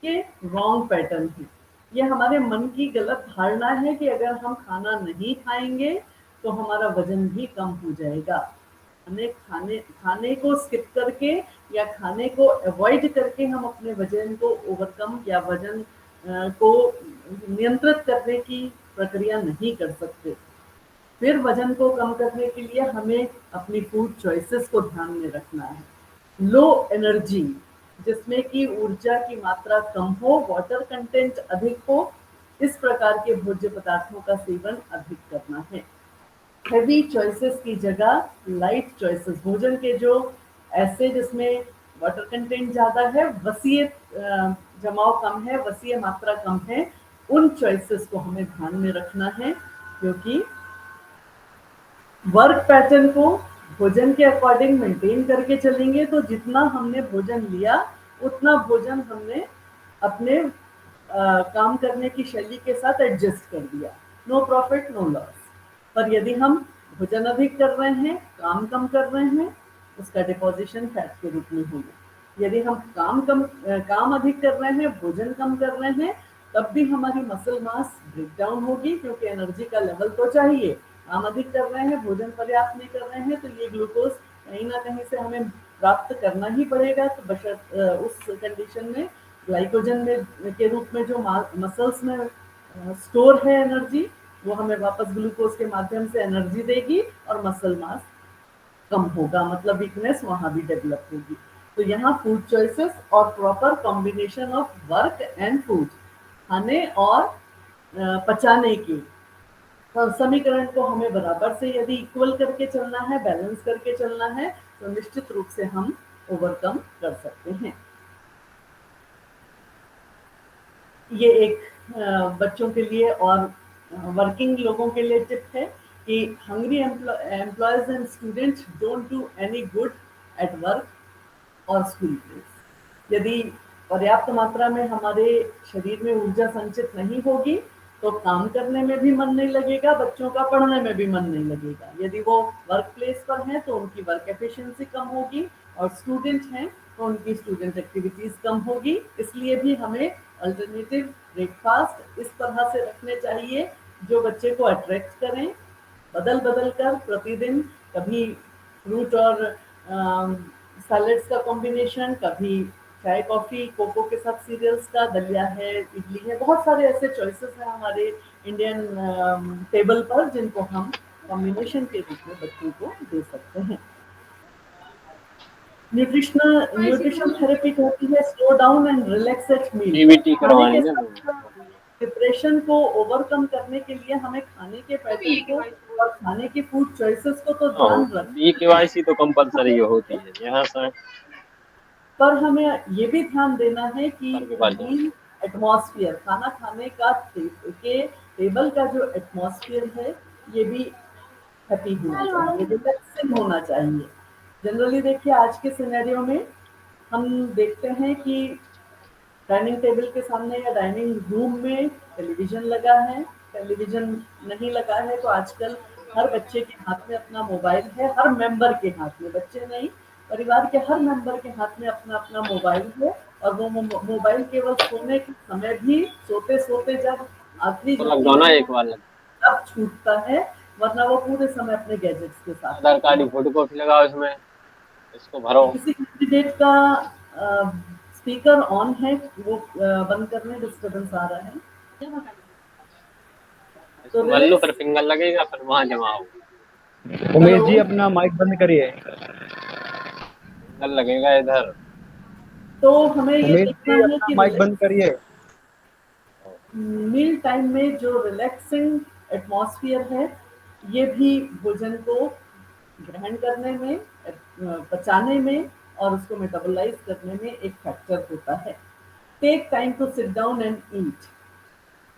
A: ये रॉन्ग पैटर्न है। ये हमारे मन की गलत धारणा है कि अगर हम खाना नहीं खाएंगे तो हमारा वजन भी कम हो जाएगा। हमें खाने को स्किप करके या खाने को अवॉइड करके हम अपने वजन को ओवरकम या वजन को नियंत्रित करने की प्रक्रिया नहीं कर सकते। फिर वजन को कम करने के लिए हमें अपनी फूड चॉइसेस को ध्यान में रखना है। लो एनर्जी, जिसमें कि ऊर्जा की मात्रा कम हो, वाटर कंटेंट अधिक हो, इस प्रकार के भोज्य पदार्थों का सेवन अधिक करना है। हेवी चॉइसेस की जगह लाइट चॉइसेस, भोजन के जो ऐसे जिसमें वाटर कंटेंट ज़्यादा है, वसीय जमाव कम है, वसीय मात्रा कम है, उन चॉइसेस को हमें ध्यान में रखना है, क्योंकि वर्क पैटर्न को भोजन के अकॉर्डिंग मेंटेन करके चलेंगे तो जितना हमने भोजन लिया उतना भोजन हमने अपने काम करने की शैली के साथ एडजस्ट कर दिया। No profit no loss. पर यदि हम भोजन अधिक कर रहे हैं, काम कम कर रहे हैं, उसका डिपोजिशन फैट के रूप में होगा। यदि हम काम अधिक कर रहे हैं, भोजन कम कर रहे हैं, तब भी हमारी मसल मास ब्रेक डाउन होगी, क्योंकि एनर्जी का लेवल तो चाहिए। काम अधिक कर रहे हैं, भोजन पर्याप्त नहीं कर रहे हैं, तो ये ग्लूकोज कहीं ना कहीं से हमें प्राप्त करना ही पड़ेगा। तो बशर्ते उस कंडीशन में ग्लाइकोजन में के रूप में जो मसल्स में स्टोर है एनर्जी, वो हमें वापस ग्लूकोज के माध्यम से एनर्जी देगी और मसल मास कम होगा, मतलब वीकनेस वहां भी डेवलप होगी। तो यहाँ फूड चॉइसेस और proper combination of work and food, खाने और पचाने की समीकरण को हमें बराबर से यदि इक्वल करके चलना है, बैलेंस करके चलना है, तो निश्चित रूप से हम ओवरकम कर सकते हैं। ये एक बच्चों के लिए और वर्किंग लोगों के लिए टिप है कि hungry employees and students don't do any good at work और स्कूल प्लेस। यदि पर्याप्त मात्रा में हमारे शरीर में ऊर्जा संचित नहीं होगी तो काम करने में भी मन नहीं लगेगा, बच्चों का पढ़ने में भी मन नहीं लगेगा। यदि वो वर्क प्लेस पर हैं तो उनकी वर्क एफिशिएंसी कम होगी, और स्टूडेंट हैं तो उनकी स्टूडेंट एक्टिविटीज कम होगी। इसलिए भी हमें अल्टरनेटिव ब्रेकफास्ट इस तरह से रखने चाहिए जो बच्चे को अट्रैक्ट करें, बदल बदल कर प्रतिदिन, कभी फ्रूट और सैलेड्स का कॉम्बिनेशन, कभी चाय कॉफी कोको के साथ सीरियल्स का, दलिया है, इडली है, बहुत सारे ऐसे चॉइसेस हैं हमारे इंडियन टेबल पर जिनको हम कॉम्बिनेशन के रूप में बच्चों को दे सकते हैं। न्यूट्रिशन थेरेपी कहती है slow down and relax at meal.
C: TBT
A: खाने के
C: करवाएंगे
A: साथ डिप्रेशन को ओवरकम करने के लिए हमें खाने के पैटर्न को और खाने की फूड चॉइसेस को तो ध्यान
C: ई केवाईसी तो कंपलसरी होती है यहाँ से।
A: पर हमें ये भी ध्यान देना है कि मील एटमॉस्फेयर, खाना खाने का के टेबल का जो एटमॉस्फेयर है ये भी हैप्पी होना चाहिए, रिलैक्सिंग होना चाहिए। जनरली देखिए आज के सिनेरियो में हम देखते हैं कि डाइनिंग टेबल के सामने या डाइनिंग रूम में टेलीविजन लगा है। टेलीविजन नहीं लगा है तो आजकल हर बच्चे के हाथ में अपना मोबाइल है, हर मेंबर के हाथ में, बच्चे नहीं, परिवार के हर मेंबर के हाथ में अपना अपना मोबाइल है। और वो मोबाइल केवल सोने के समय भी, सोते सोते जब आखिरी अब छूटता है, वरना वो पूरे समय अपने गैजेट्स के साथ।
C: आधार कार्ड की फोटो कॉपी लगाओ इसमें, इसको भरो।
A: किसी कैंडिडेट का स्पीकर ऑन है, वो बंद करने, डिस्टर्बेंस आ रहा है
C: तो भर लो, फिर फिंगर लगेगा, फिर वहां जमा होगा।
D: उमेश जी अपना माइक बंद करिए,
C: फिंगर लगेगा इधर।
A: तो हमें ये
D: उमेश
A: देखना
D: जी
A: है
D: अपना
A: कि
D: माइक बंद करिए।
A: मील टाइम में जो रिलैक्सिंग एटमॉस्फेयर है ये भी भोजन को ग्रहण करने में, पचाने में और उसको मेटाबोलाइज करने में एक फैक्टर होता है। Take time to sit down and eat.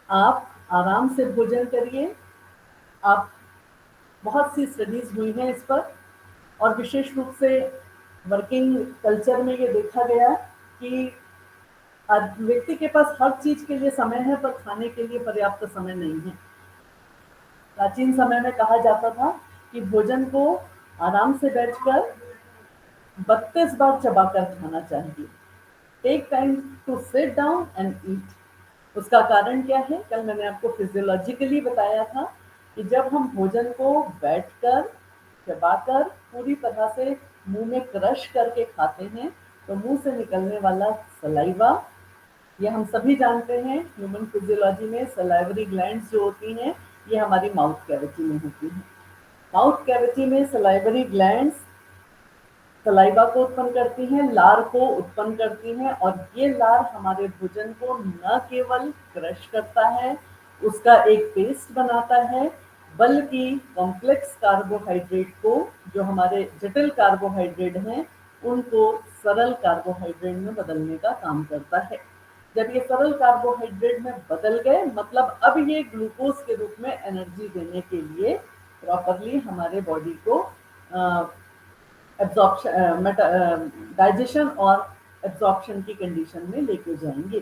A: आप आराम से भोजन करिए। आप बहुत सी स्टडीज हुई हैं इस पर, और विशेष रूप से वर्किंग कल्चर में ये देखा गया कि व्यक्ति के पास हर चीज के लिए समय है पर खाने के लिए पर्याप्त समय नहीं है। प्राचीन समय में कहा जाता था कि भोजन को आराम से बैठकर 32 बार चबाकर खाना चाहिए। Take time to sit down and eat. उसका कारण क्या है? कल मैंने आपको फिजियोलॉजिकली बताया था कि जब हम भोजन को बैठकर चबाकर पूरी तरह से मुंह में क्रश करके खाते हैं तो मुंह से निकलने वाला सलाइवा, ये हम सभी जानते हैं, ह्यूमन फिजियोलॉजी में सलाइवरी ग्लैंड्स जो होती हैं ये हमारी माउथ कैविटी में होती हैं। माउथ कैविटी में सलाइवरी ग्लैंड्स सलाइवा को उत्पन्न करती हैं, लार को उत्पन्न करती हैं, और ये लार हमारे भोजन को न केवल क्रश करता है, उसका एक पेस्ट बनाता है, बल्कि कॉम्प्लेक्स कार्बोहाइड्रेट को, जो हमारे जटिल कार्बोहाइड्रेट हैं, उनको सरल कार्बोहाइड्रेट में बदलने का काम करता है। जब ये सरल कार्बोहाइड्रेट में बदल गए, मतलब अब ये ग्लूकोज के रूप में एनर्जी देने के लिए प्रॉपरली हमारे बॉडी को डाइजेशन और एब्जॉर्प्शन की कंडीशन में लेके जाएंगे।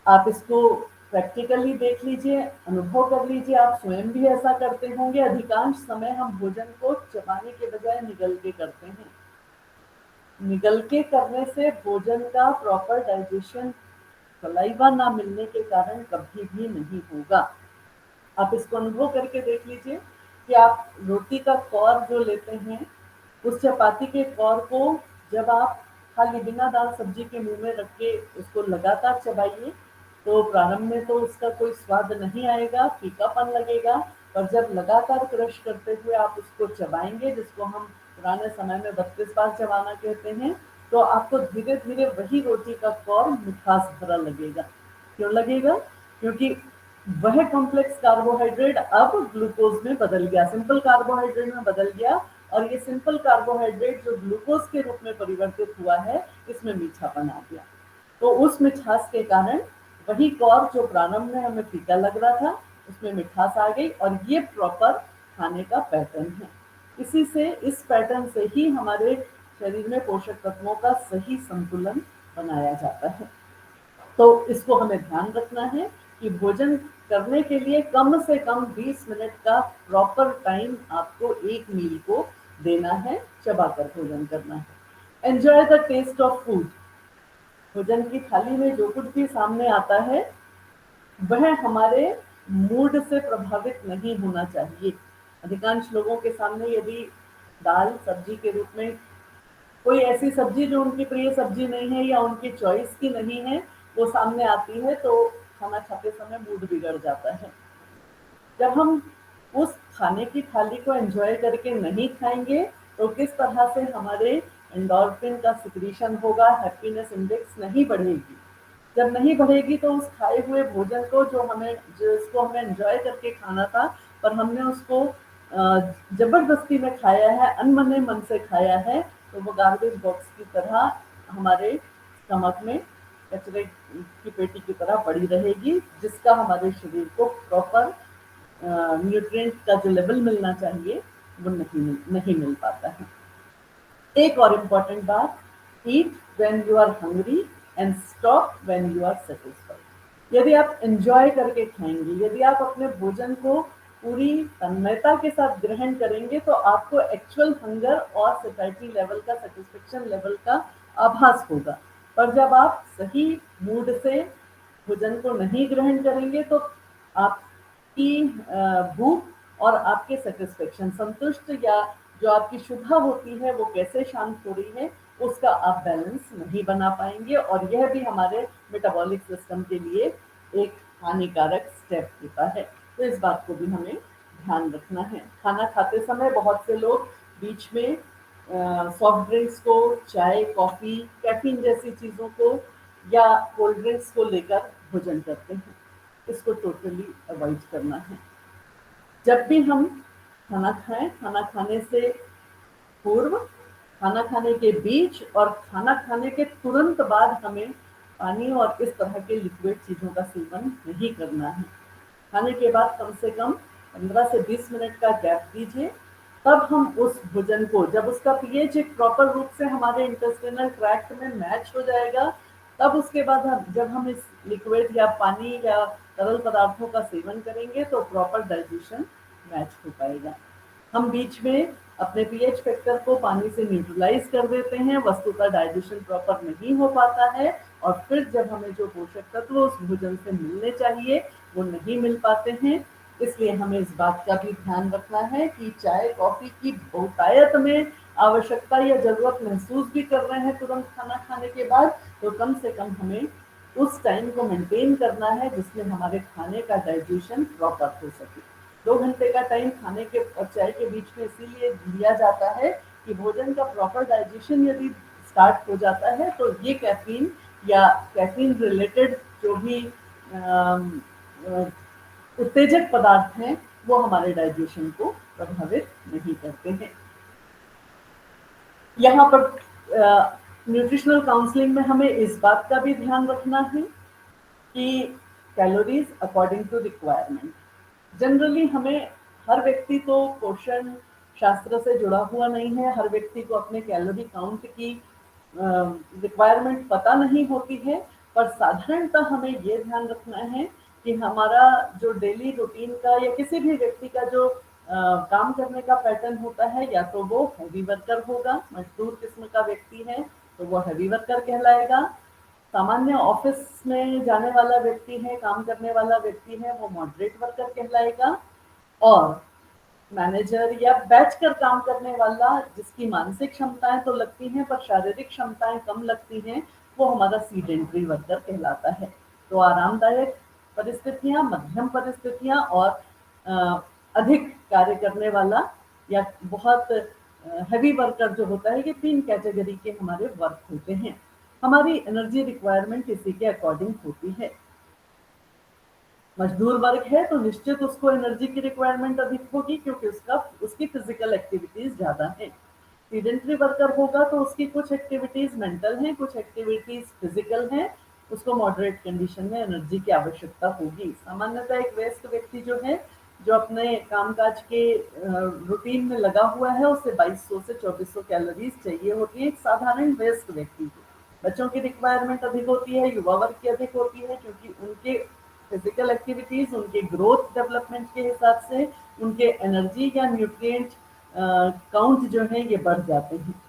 A: आप इसको प्रैक्टिकली देख लीजिए, अनुभव कर लीजिए, आप स्वयं भी ऐसा करते होंगे। अधिकांश समय हम भोजन को चबाने के बजाय निगल के करते हैं। निगल के करने से भोजन का प्रॉपर डाइजेशन सलाइवा ना मिलने के कारण कभी भी नहीं होगा। आप इसको अनुभव करके देख लीजिए कि आप रोटी का कौर जो लेते हैं, उस चपाती के कौर को जब आप खाली बिना दाल सब्जी के मुंह में रख के उसको लगातार चबाइए तो प्रारंभ में तो उसका कोई स्वाद नहीं आएगा, फीकापन लगेगा, पर जब लगातार क्रश करते हुए आप उसको चबाएंगे, जिसको हम पुराने समय में 32 बार चबाना कहते हैं, तो आपको धीरे धीरे वही रोटी का कौर मिठास भरा लगेगा। क्यों लगेगा? क्योंकि वह कॉम्प्लेक्स कार्बोहाइड्रेट अब ग्लूकोज में बदल गया, सिंपल कार्बोहाइड्रेट में बदल गया, और ये सिंपल कार्बोहाइड्रेट जो ग्लूकोज के रूप में परिवर्तित हुआ है, इसमें मीठापन आ गया। तो उस मिठास के कारण वही कॉर्न जो प्रारंभ में हमें फीका लग रहा था, उसमें मिठास आ गई, और ये प्रॉपर खाने का पैटर्न है। इसी से, इस पैटर्न से ही हमारे शरीर में पोषक तत्वों का सही संतुलन बनाया जाता है। तो इसको हमें ध्यान रखना है कि भोजन करने के लिए कम से कम 20 मिनट का प्रॉपर टाइम आपको एक मील को देना है, चबाकर भोजन करना है। Enjoy the taste of food. भोजन की थाली में जो कुछ भी सामने आता है वह हमारे मूड से प्रभावित नहीं होना चाहिए। अधिकांश लोगों के सामने यदि दाल सब्जी के रूप में कोई ऐसी सब्जी जो उनकी प्रिय सब्जी नहीं है या उनकी चॉइस की नहीं है, वो सामने आती है, तो खाना खाते समय मूड बिगड़ जाता है। जब हम उस खाने की थाली को एंजॉय करके नहीं खाएंगे तो किस तरह से हमारे एंडोर्फिन का सिक्रीशन होगा, हैप्पीनेस इंडेक्स नहीं बढ़ेगी। जब नहीं बढ़ेगी तो उस खाए हुए भोजन को जिसको हमें एंजॉय करके खाना था, पर हमने उसको जबरदस्ती में खाया है, अनमने मन से खाया है, तो वो गार्बेज बॉक्स की तरह हमारे स्टमक में कचरे की पेटी की तरह पड़ी रहेगी, जिसका हमारे शरीर को प्रॉपर न्यूट्रिएंट का जो लेवल मिलना चाहिए वो नहीं मिल पाता है। एक और इम्पॉर्टेंट बात, eat when you are hungry and stop when you are satisfied. यदि आप एंजॉय करके खाएंगे, यदि आप अपने भोजन को पूरी तन्मयता के साथ ग्रहण करेंगे, तो आपको एक्चुअल हंगर और सैटिस्फैक्टी लेवल का, सेटिस्फेक्शन लेवल का आभास होगा। पर जब आप सही मूड से भोजन को नहीं ग्रहण करेंगे तो आपकी भूख और आपके सेटिस्फेक्शन, संतुष्ट या जो आपकी शुद्धा होती है वो कैसे शांत हो रही है, उसका आप बैलेंस नहीं बना पाएंगे, और यह भी हमारे मेटाबॉलिक सिस्टम के लिए एक हानिकारक स्टेप होता है। तो इस बात को भी हमें ध्यान रखना है। खाना खाते समय बहुत से लोग बीच में सॉफ्ट ड्रिंक्स को, चाय, कॉफ़ी, कैफीन जैसी चीज़ों को या कोल्ड ड्रिंक्स को लेकर भोजन करते हैं। इसको टोटली अवॉइड करना है। जब भी हम खाना खाएं, खाना खाने से पूर्व, खाना खाने के बीच और खाना खाने के तुरंत बाद हमें पानी और इस तरह के लिक्विड चीज़ों का सेवन नहीं करना है। खाने के बाद कम से कम 15 से 20 मिनट का गैप दीजिए, तब हम उस भोजन को, जब उसका पीएच एक प्रॉपर रूप से हमारे इंटेस्टिनल ट्रैक्ट में मैच हो जाएगा, तब उसके बाद जब हम इस लिक्विड या पानी या तरल पदार्थों का सेवन करेंगे तो प्रॉपर डाइजेशन मैच हो पाएगा। हम बीच में अपने पीएच फैक्टर को पानी से न्यूट्रलाइज कर देते हैं, वस्तुतः डाइजेशन प्रॉपर नहीं हो पाता है, और फिर जब हमें जो पोषक तत्व उस भोजन से मिलने चाहिए वो नहीं मिल पाते हैं। इसलिए हमें इस बात का भी ध्यान रखना है कि चाय कॉफ़ी की बहुतायत में आवश्यकता या ज़रूरत महसूस भी कर रहे हैं तुरंत खाना खाने के बाद, तो कम से कम हमें उस टाइम को मेंटेन करना है जिसमें हमारे खाने का डाइजेशन प्रॉपर हो सके। 2 घंटे का टाइम खाने के और चाय के बीच में इसीलिए लिया जाता है कि भोजन का प्रॉपर डाइजेशन यदि स्टार्ट हो जाता है तो ये कैफीन या कैफीन रिलेटेड जो भी उत्तेजक पदार्थ हैं वो हमारे डाइजेशन को प्रभावित नहीं करते हैं। यहाँ पर न्यूट्रिशनल काउंसलिंग में हमें इस बात का भी ध्यान रखना है कि calories according to requirement. Generally हमें, हर व्यक्ति तो पोषण शास्त्र से जुड़ा हुआ नहीं है, हर व्यक्ति को अपने कैलोरी काउंट की रिक्वायरमेंट पता नहीं होती है, पर साधारणतः हमें ये ध्यान रखना है कि हमारा जो डेली रूटीन का या किसी भी व्यक्ति का जो काम करने का पैटर्न होता है, या तो वो हैवी वर्कर होगा, मजदूर किस्म का व्यक्ति है तो वो हैवी वर्कर कहलाएगा। सामान्य ऑफिस में जाने वाला व्यक्ति है, काम करने वाला व्यक्ति है, वो मॉडरेट वर्कर कहलाएगा। और मैनेजर या बैठ कर काम करने वाला, जिसकी मानसिक क्षमताएं तो लगती हैं पर शारीरिक क्षमताएं कम लगती हैं, वो हमारा सीडेंटरी वर्कर कहलाता है। तो आरामदायक परिस्थितियां, मध्यम परिस्थितियां और अधिक कार्य करने वाला या बहुत हैवी वर्कर जो होता है, ये 3 कैटेगरी के हमारे वर्क होते हैं। हमारी एनर्जी रिक्वायरमेंट इसी के अकॉर्डिंग होती है। मजदूर वर्ग है तो निश्चित उसको एनर्जी की रिक्वायरमेंट अधिक होगी क्योंकि उसकी फिजिकल एक्टिविटीज ज्यादा है। सीडेंटरी वर्कर होगा तो उसकी कुछ एक्टिविटीज मेंटल हैं, कुछ एक्टिविटीज फिजिकल हैं, उसको मॉडरेट कंडीशन में एनर्जी की आवश्यकता होगी। सामान्यतः एक वयस्क व्यक्ति जो है, जो अपने कामकाज के रूटीन में लगा हुआ है, उसे 2200 से 2400 कैलोरीज चाहिए होती है, एक साधारण वयस्क व्यक्ति को। बच्चों की रिक्वायरमेंट अधिक होती है, युवा वर्ग की अधिक होती है, क्योंकि उनके फिजिकल एक्टिविटीज, उनके ग्रोथ डेवलपमेंट के हिसाब से उनके एनर्जी या न्यूट्रिएंट काउंट जो है ये बढ़ जाते हैं।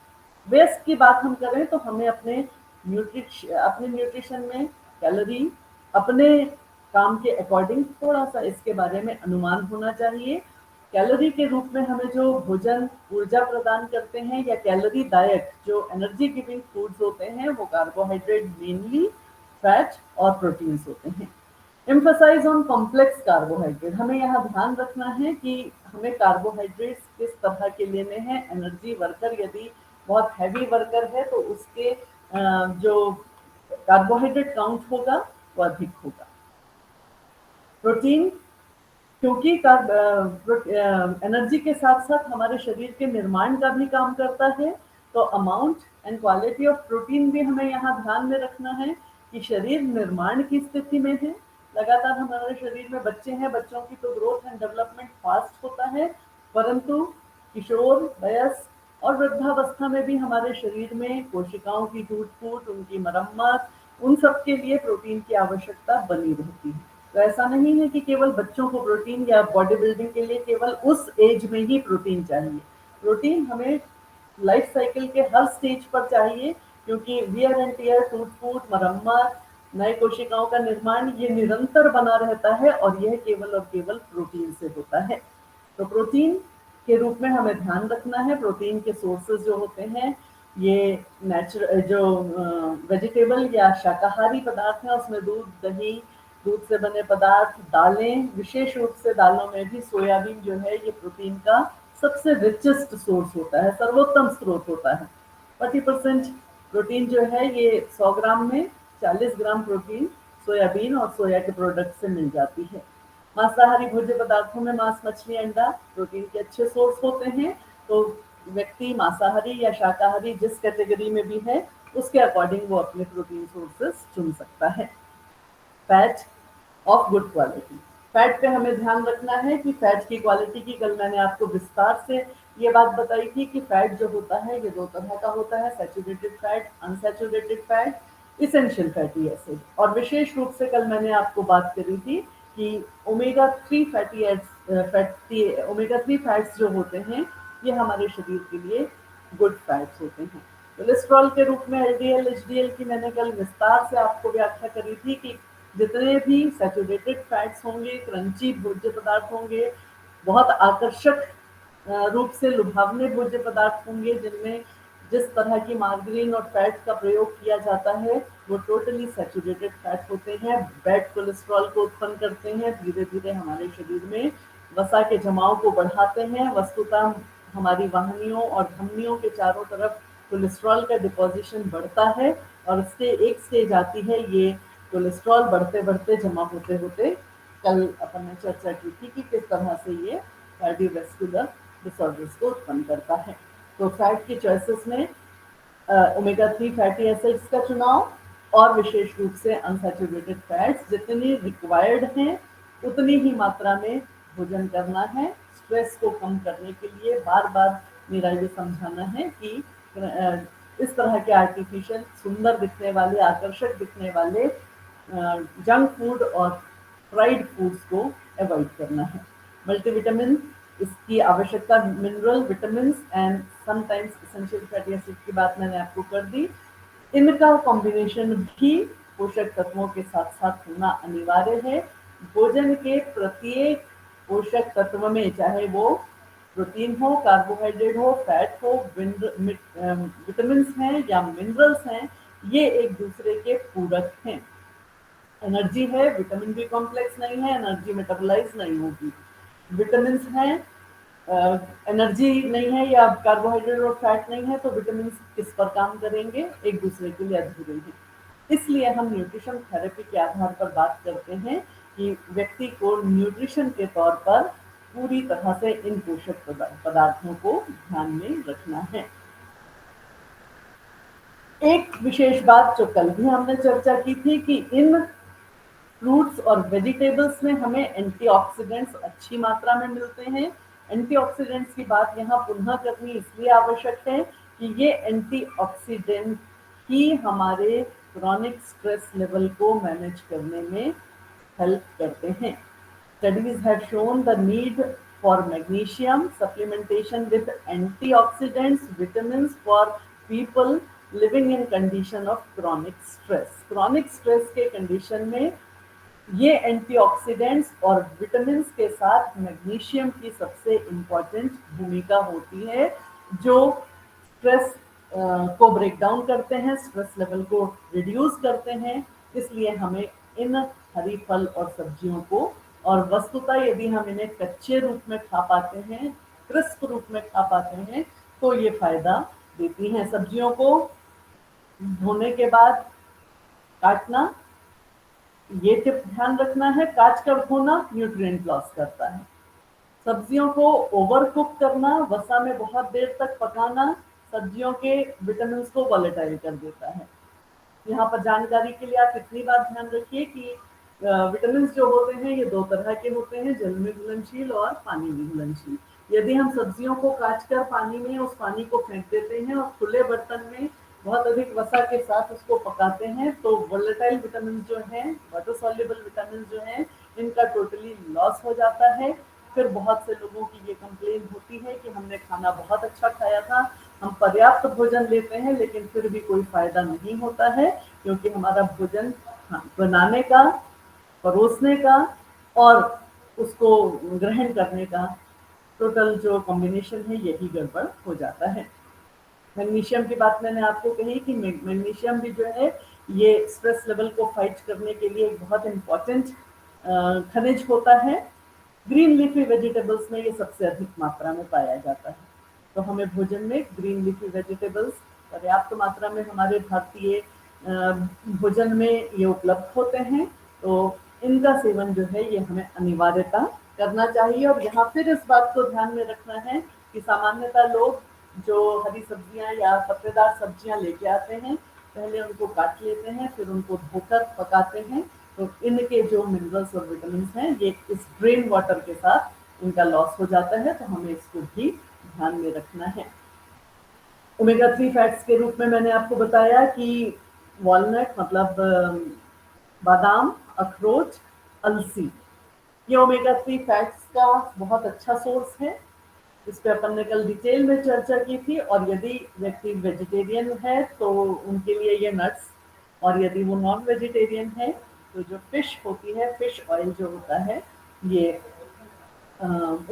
A: वेस्ट की बात हम करें तो हमें अपने न्यूट्रिशन में कैलोरी अपने काम के अकॉर्डिंग थोड़ा सा इसके बारे में अनुमान होना चाहिए। कैलोरी के रूप में हमें जो भोजन ऊर्जा प्रदान करते हैं या कैलोरी दायक जो एनर्जी गिविंग फूड्स होते हैं, वो कार्बोहाइड्रेट मेनली, फैट और प्रोटीन्स होते हैं। एम्फसाइज ऑन कॉम्प्लेक्स कार्बोहाइड्रेट, हमें यहाँ ध्यान रखना है कि हमें कार्बोहाइड्रेट्स किस तरह के लेने हैं। एनर्जी वर्कर यदि बहुत हैवी वर्कर है तो उसके जो कार्बोहाइड्रेट काउंट होगा वो अधिक होगा। प्रोटीन, क्योंकि एनर्जी के साथ साथ हमारे शरीर के निर्माण का भी काम करता है, तो amount and quality of protein भी हमें यहाँ ध्यान में रखना है कि शरीर निर्माण की स्थिति में है। लगातार हमारे शरीर में बच्चे हैं, बच्चों की तो ग्रोथ एंड डेवलपमेंट फास्ट होता है, परंतु किशोर, वयस्क और वृद्धावस्था में भी हमारे शरीर में कोशिकाओं की टूट फूट, उनकी मरम्मत, उन सब के लिए प्रोटीन की आवश्यकता बनी रहती है। तो ऐसा नहीं है कि केवल बच्चों को प्रोटीन या बॉडी बिल्डिंग के लिए केवल उस एज में ही प्रोटीन चाहिए। प्रोटीन हमें लाइफ साइकिल के हर स्टेज पर चाहिए, क्योंकि वियर एंड टियर, टूट फूट, मरम्मत, नए कोशिकाओं का निर्माण ये निरंतर बना रहता है और यह केवल और केवल प्रोटीन से होता है। तो प्रोटीन के रूप में हमें ध्यान रखना है। प्रोटीन के सोर्सेज जो होते हैं ये नेचुरल जो वेजिटेबल या शाकाहारी पदार्थ हैं, उसमें दूध, दही, दूध से बने पदार्थ, दालें, विशेष रूप से दालों में भी सोयाबीन जो है ये प्रोटीन का सबसे रिचेस्ट सोर्स होता है, सर्वोत्तम स्रोत होता है। 40% प्रोटीन जो है ये 100 ग्राम में 40 ग्राम प्रोटीन सोयाबीन और सोया के प्रोडक्ट से मिल जाती है। मांसाहारी भोज्य पदार्थों में मांस, मछली, अंडा प्रोटीन के अच्छे सोर्स होते हैं। तो व्यक्ति मांसाहारी या शाकाहारी जिस कैटेगरी में भी है, उसके अकॉर्डिंग वो अपने प्रोटीन सोर्सेस चुन सकता है। Fat of good quality, fat पे हमें ध्यान रखना है कि फैट की क्वालिटी की कल मैंने आपको विस्तार से ये बात बताई थी कि फैट जो होता है ये 2 तरह का होता है, saturated fat, unsaturated fat, essential fatty acid. और विशेष रूप से कल मैंने आपको बात करी थी कि ओमेगा 3 फैट्स जो होते हैं ये हमारे शरीर के लिए गुड फैट्स होते हैं। कोलेस्ट्रॉल के रूप में एलडीएल, एचडीएल की मैंने कल विस्तार से आपको व्याख्या करी थी कि जितने भी सैचुरेटेड फैट्स होंगे, क्रंची भोज्य पदार्थ होंगे, बहुत आकर्षक रूप से लुभावने भोज्य पदार्थ होंगे, जिनमें जिस तरह की मार्गरीन और फैट का प्रयोग किया जाता है वो टोटली सैचुरेटेड फैट होते हैं, बैड कोलेस्ट्रॉल को उत्पन्न करते हैं, धीरे धीरे हमारे शरीर में वसा के जमाव को बढ़ाते हैं। वस्तुतः हमारी वाहिनियों और धमनियों के चारों तरफ कोलेस्ट्रॉल का डिपोजिशन बढ़ता है और इससे एक स्टेज आती है ये कोलेस्ट्रॉल बढ़ते बढ़ते जमा होते होते, कल अपन ने चर्चा की थी कि किस तरह से ये कार्डियोवैस्कुलर डिसऑर्डर्स को उत्पन्न करता है। तो फैट की चॉइसेस में ओमेगा 3 फैटी एसिड्स का चुनाव और विशेष रूप से अनसैचुरेटेड फैट्स जितनी रिक्वायर्ड हैं उतनी ही मात्रा में भोजन करना है। स्ट्रेस को कम करने के लिए बार बार मेरा ये समझाना है कि इस तरह के आर्टिफिशियल, सुंदर दिखने वाले, आकर्षक दिखने वाले जंक फूड और फ्राइड फूड्स को अवॉइड करना है। मल्टीविटामिन, इसकी आवश्यकता, mineral, vitamin and sometimes essential fatty acid की बात मैंने आपको कर दी। इनका कॉम्बिनेशन भी पोषक तत्वों के साथ साथ होना अनिवार्य है। भोजन के प्रत्येक पोषक तत्व में, चाहे वो प्रोटीन हो, कार्बोहाइड्रेट हो, फैट हो, विटामिन हैं या मिनरल्स हैं, ये एक दूसरे के पूरक हैं। एनर्जी है, विटामिन बी कॉम्प्लेक्स नहीं है, एनर्जी मेटाबोलाइज नहीं होगी। विटामिन हैं, एनर्जी नहीं है या कार्बोहाइड्रेट और फैट नहीं है, तो विटामिन किस पर काम करेंगे, एक दूसरे के लिए अधूरे हैं। इसलिए हम न्यूट्रिशन थेरेपी के आधार पर बात करते हैं कि व्यक्ति को न्यूट्रिशन के तौर पर पूरी तरह से इन पोषक पदार्थों को ध्यान में रखना है। एक विशेष बात जो कल भी हमने चर्चा की थी कि इन फ्रूट्स और वेजिटेबल्स में हमें एंटीऑक्सीडेंट्स अच्छी मात्रा में मिलते हैं। एंटीऑक्सीडेंट्स की बात यहाँ पुनः करनी इसलिए आवश्यक है कि ये एंटीऑक्सीडेंट ही हमारे क्रॉनिक स्ट्रेस लेवल को मैनेज करने में हेल्प करते हैं। Studies have shown the need for magnesium supplementation with antioxidants, vitamins for people living in condition of chronic stress. Chronic stress के कंडीशन में ये एंटीऑक्सीडेंट्स और विटामिन्स के साथ मैग्नीशियम की सबसे इम्पॉर्टेंट भूमिका होती है, जो स्ट्रेस को ब्रेक डाउन करते हैं, स्ट्रेस लेवल को रिड्यूस करते हैं। इसलिए हमें इन हरी फल और सब्जियों को, और वस्तुतः यदि हम इन्हें कच्चे रूप में खा पाते हैं, क्रिस्प रूप में खा पाते हैं, तो ये फायदा देती हैं। सब्जियों को धोने के बाद काटना, ये टिप ध्यान रखना है, काट कर धोना न्यूट्रिएंट लॉस करता है। सब्जियों को ओवर कुक करना, वसा में बहुत देर तक पकाना, सब्जियों के विटामिन को वॉलेटाइल कर देता है। यहाँ पर जानकारी के लिए आप इतनी बात ध्यान रखिए कि विटामिन जो होते हैं ये दो तरह के होते हैं, जल में घुलनशील और पानी में घुलनशील। यदि हम सब्जियों को काटकर पानी में उस पानी को फेंक देते हैं और खुले बर्तन में बहुत अधिक वसा के साथ उसको पकाते हैं, तो वोलेटाइल विटामिन जो हैं, वाटर सॉल्युबल विटामिन जो हैं, इनका टोटली लॉस हो जाता है। फिर बहुत से लोगों की ये कंप्लेन होती है कि हमने खाना बहुत अच्छा खाया था, हम पर्याप्त भोजन लेते हैं, लेकिन फिर भी कोई फायदा नहीं होता है, क्योंकि हमारा भोजन बनाने का, परोसने का और उसको ग्रहण करने का टोटल जो कॉम्बिनेशन है यही गड़बड़ हो जाता है। मैग्नीशियम की बात मैंने आपको कही कि मैग्नीशियम भी जो है ये स्ट्रेस लेवल को फाइट करने के लिए एक बहुत इम्पॉर्टेंट खनिज होता है। ग्रीन लीफी वेजिटेबल्स में ये सबसे अधिक मात्रा में पाया जाता है, तो हमें भोजन में ग्रीन लीफी वेजिटेबल्स पर्याप्त मात्रा में हमारे भारतीय भोजन में ये उपलब्ध होते हैं, तो इनका सेवन जो है ये हमें अनिवार्यता करना चाहिए। और यहाँ फिर इस बात को ध्यान में रखना है कि सामान्यतः लोग जो हरी सब्जियां या पत्तेदार सब्जियां लेके आते हैं, पहले उनको काट लेते हैं, फिर उनको धोकर पकाते हैं, तो इनके जो मिनरल्स और विटामिन हैं ये इस ड्रेन वाटर के साथ इनका लॉस हो जाता है, तो हमें इसको भी ध्यान में रखना है। ओमेगा 3 फैट्स के रूप में मैंने आपको बताया कि वॉलनट मतलब बादाम, अखरोट, अलसी, ये ओमेगा 3 फैट्स का बहुत अच्छा सोर्स है। इस पे अपन ने कल डिटेल में चर्चा की थी। और यदि व्यक्ति वेजिटेरियन है तो उनके लिए ये नट्स, और यदि वो नॉन वेजिटेरियन है तो जो फिश होती है, फिश ऑयल जो होता है, ये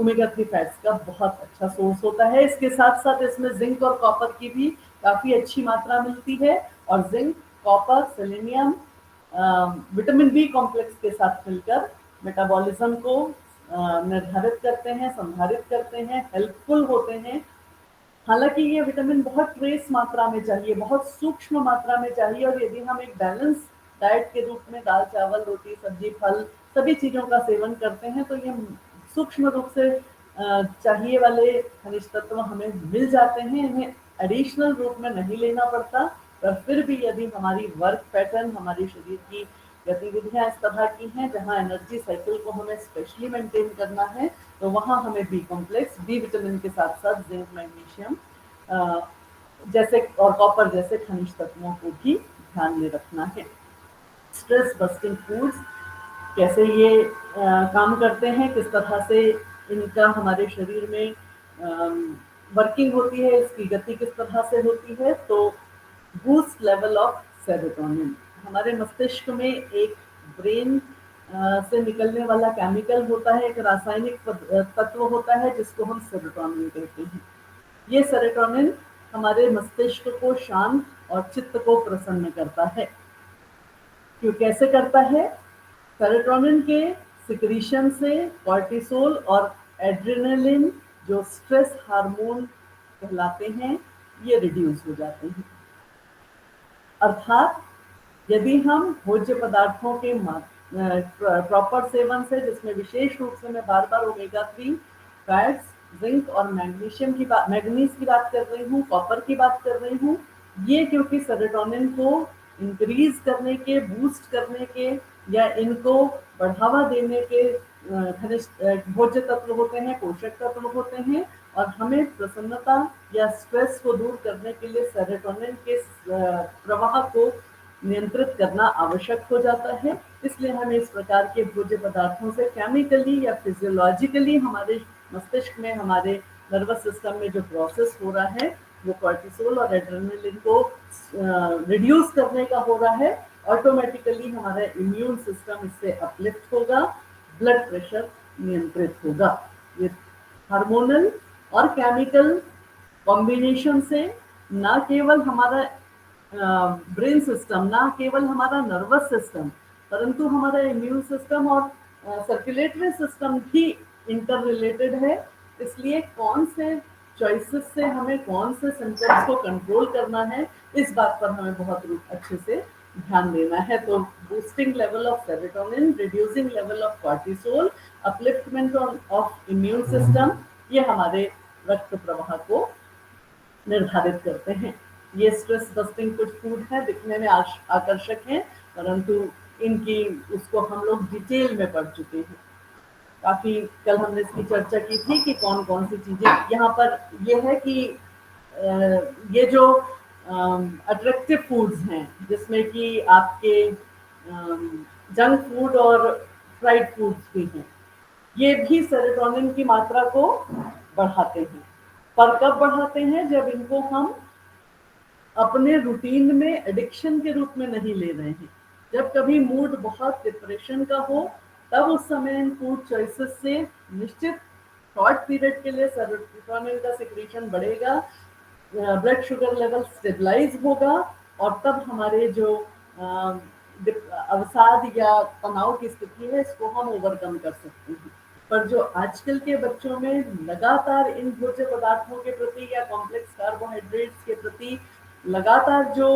A: ओमेगा 3 फैट्स का बहुत अच्छा सोर्स होता है। इसके साथ साथ इसमें जिंक और कॉपर की भी काफ़ी अच्छी मात्रा मिलती है, और zinc, copper, selenium vitamin B complex के साथ मिलकर मेटाबॉलिज्म को निर्धारित करते हैं, संधारित करते हैं, हेल्पफुल होते हैं। हालांकि ये विटामिन बहुत ट्रेस मात्रा में चाहिए, बहुत सूक्ष्म मात्रा में चाहिए, और यदि हम एक बैलेंस डाइट के रूप में दाल, चावल, रोटी, सब्जी, फल सभी चीज़ों का सेवन करते हैं, तो ये सूक्ष्म रूप से चाहिए वाले खनिज तत्व हमें मिल जाते हैं, इन्हें एडिशनल रूप में नहीं लेना पड़ता। पर फिर भी यदि हमारी वर्क पैटर्न, हमारी शरीर की गतिविधियां इस तरह की हैं जहां एनर्जी साइकिल को हमें स्पेशली मेंटेन करना है, तो वहां हमें बी कॉम्प्लेक्स, बी विटामिन के साथ साथ जिंक, मैग्नीशियम जैसे और कॉपर जैसे खनिज तत्वों को भी ध्यान में रखना है। स्ट्रेस बस्टिंग फूड्स कैसे ये काम करते हैं, किस तरह से इनका हमारे शरीर में वर्किंग होती है, इसकी गति किस तरह से होती है। तो बूस्ट लेवल ऑफ सेरोटोनिन, हमारे मस्तिष्क में एक ब्रेन से निकलने वाला केमिकल होता है, एक रासायनिक तत्व होता है जिसको हम सेरोटोनिन कहते हैं। ये सेरोटोनिन हमारे मस्तिष्क को शांत और चित्त को प्रसन्न करता है। क्यों, कैसे करता है? सेरोटोनिन के सिक्रीशन से कॉर्टिसोल और एड्रेनलिन जो स्ट्रेस हार्मोन कहलाते हैं, ये रिड्यूस हो जाते हैं। अर्थात यदि हम भोज्य पदार्थों के प्रॉपर सेवन से, जिसमें विशेष रूप से मैं बार बार ओमेगा 3 फैट्स, जिंक और मैग्नीज की बात कर रही हूँ, कॉपर की बात कर रही हूँ। ये क्योंकि सेरोटोनिन को इंक्रीज करने के, बूस्ट करने के या इनको बढ़ावा देने के खनिज भोज्य तत्व होते हैं, पोषक तत्व होते हैं, और हमें प्रसन्नता या स्ट्रेस को दूर करने के लिए सेरोटोनिन के प्रवाह को नियंत्रित करना आवश्यक हो जाता है। इसलिए हमें इस प्रकार के भोज्य पदार्थों से केमिकली या फिजियोलॉजिकली हमारे मस्तिष्क में, हमारे नर्वस सिस्टम में जो प्रोसेस हो रहा है वो कॉर्टिसोल और एड्रेनलिन को रिड्यूस करने का हो रहा है। ऑटोमेटिकली हमारा इम्यून सिस्टम इससे अपलिफ्ट होगा, ब्लड प्रेशर नियंत्रित होगा। ये हार्मोनल और केमिकल कॉम्बिनेशन से ना केवल हमारा ब्रेन सिस्टम, ना केवल हमारा नर्वस सिस्टम, परंतु हमारा इम्यून सिस्टम और सर्कुलेटरी सिस्टम भी इंटर रिलेटेड है। इसलिए कौन से चॉइसेस से हमें कौन से सिम्टम्स को कंट्रोल करना है, इस बात पर हमें बहुत अच्छे से ध्यान देना है। तो boosting level of serotonin, reducing level of cortisol, upliftment of immune system, ये हमारे रक्त प्रवाह को निर्धारित करते हैं। ये स्ट्रेस बस्टिंग कुछ फूड है, दिखने में आकर्षक है, परंतु इनकी उसको हम लोग डिटेल में पढ़ चुके हैं। काफी कल हमने इसकी चर्चा की थी कि कौन कौन सी चीजें यहाँ पर ये है कि ये जो अट्रैक्टिव फूड्स हैं, जिसमें कि आपके जंक फूड और फ्राइड फूड्स भी हैं, ये भी सेरोटोनिन की मात्रा को बढ़ाते हैं। पर कब बढ़ाते हैं? जब इनको हम अपने रूटीन में एडिक्शन के रूप में नहीं ले रहे हैं। जब कभी मूड बहुत डिप्रेशन का हो, तब उस समय इन फूड चॉइसेस से निश्चित शॉर्ट पीरियड के लिए सेरोटोनिन का सिक्रीशन बढ़ेगा, ब्लड शुगर लेवल स्टेबलाइज होगा, और तब हमारे जो अवसाद या तनाव की स्थिति है, इसको हम ओवरकम कर सकते हैं। पर जो आजकल के बच्चों में लगातार इन भोज्य पदार्थों के प्रति या कॉम्प्लेक्स कार्बोहाइड्रेट्स के प्रति लगातार जो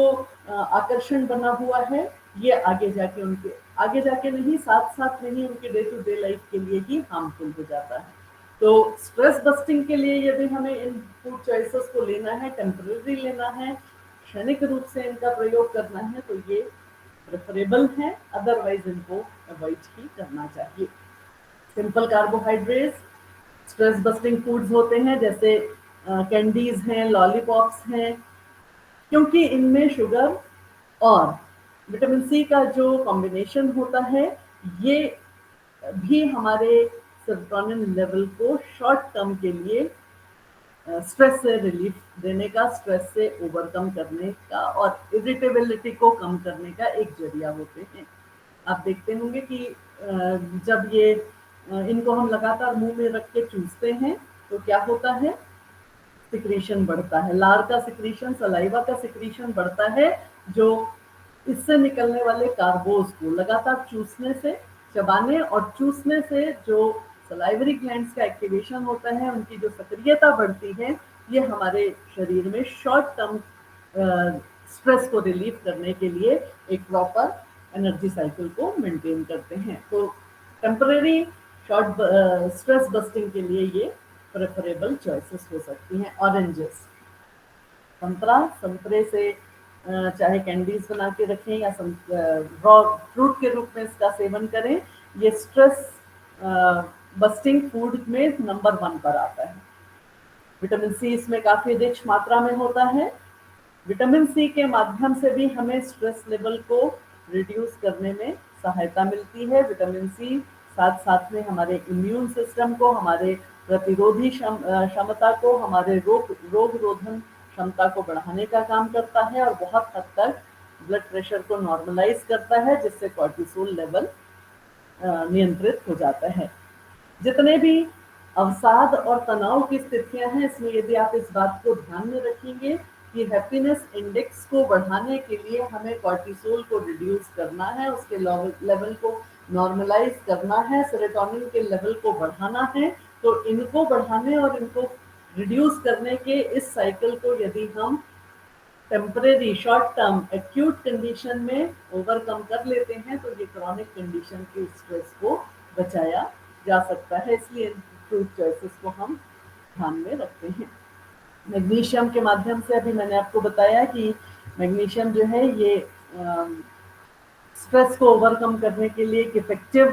A: आकर्षण बना हुआ है, ये आगे जाके नहीं, साथ साथ नहीं, उनके डे टू डे लाइफ के लिए ही हार्मफुल हो जाता है। तो स्ट्रेस बस्टिंग के लिए यदि हमें इन फूड चॉइसेस को लेना है, टेम्पररी लेना है, क्षणिक रूप से इनका प्रयोग करना है, तो ये प्रेफरेबल है, अदरवाइज इनको अवॉइड ही करना चाहिए। Simple carbohydrates stress busting foods होते हैं, जैसे कैंडीज हैं, लॉलीपॉप्स हैं, क्योंकि इनमें शुगर और विटामिन सी का जो कॉम्बिनेशन होता है, ये भी हमारे सेरोटोनिन लेवल को शॉर्ट टर्म के लिए स्ट्रेस से रिलीफ देने का, स्ट्रेस से ओवरकम करने का और इरिटेबिलिटी को कम करने का एक जरिया होते हैं। आप देखते होंगे कि जब ये इनको हम लगातार मुंह में रख के चूसते हैं तो क्या होता है? सिक्रीशन बढ़ता है, लार का सिक्रीशन, सलाइवा का सिक्रीशन बढ़ता है, जो इससे निकलने वाले कार्बोज को लगातार चूसने से, चबाने और चूसने से जो सलाइवरी ग्लैंड्स का एक्टिवेशन होता है, उनकी जो सक्रियता बढ़ती है, ये हमारे शरीर में शॉर्ट टर्म स्ट्रेस को रिलीव करने के लिए एक प्रॉपर एनर्जी साइकिल को मेंटेन करते हैं। तो टेम्परेरी शॉर्ट स्ट्रेस बस्टिंग के लिए ये प्रेफरेबल चॉइसेस हो सकती हैं। ऑरेंजेस, संतरे से चाहे कैंडीज बना के रखें या रॉ फ्रूट के रूप में इसका सेवन करें, ये स्ट्रेस बस्टिंग फूड में नंबर 1 पर आता है। विटामिन सी इसमें काफ़ी रिच मात्रा में होता है। विटामिन सी के माध्यम से भी हमें स्ट्रेस लेवल को रिड्यूस करने में सहायता मिलती है। विटामिन सी साथ साथ में हमारे इम्यून सिस्टम को, हमारे प्रतिरोधी क्षमता को, हमारे रोग रोधन क्षमता को बढ़ाने का काम करता है और बहुत हद तक ब्लड प्रेशर को नॉर्मलाइज करता है, जिससे कॉर्टिसोल लेवल नियंत्रित हो जाता है। जितने भी अवसाद और तनाव की स्थितियां हैं, इसमें यदि आप इस बात को ध्यान में रखेंगे कि हैप्पीनेस इंडेक्स को बढ़ाने के लिए हमें कॉर्टिसोल को रिड्यूस करना है, उसके लेवल को नॉर्मलाइज करना है, सेरोटोनिन के लेवल को बढ़ाना है, तो इनको बढ़ाने और इनको रिड्यूस करने के इस साइकिल को यदि हम temporary, short term, acute condition में ओवरकम कर लेते हैं, तो ये क्रॉनिक कंडीशन के स्ट्रेस को बचाया जा सकता है। इसलिए फ्रूट चॉइसेस को हम ध्यान में रखते हैं। मैग्नीशियम के माध्यम से अभी मैंने आपको बताया कि मैग्नीशियम जो है ये स्ट्रेस को ओवरकम करने के लिए एक इफेक्टिव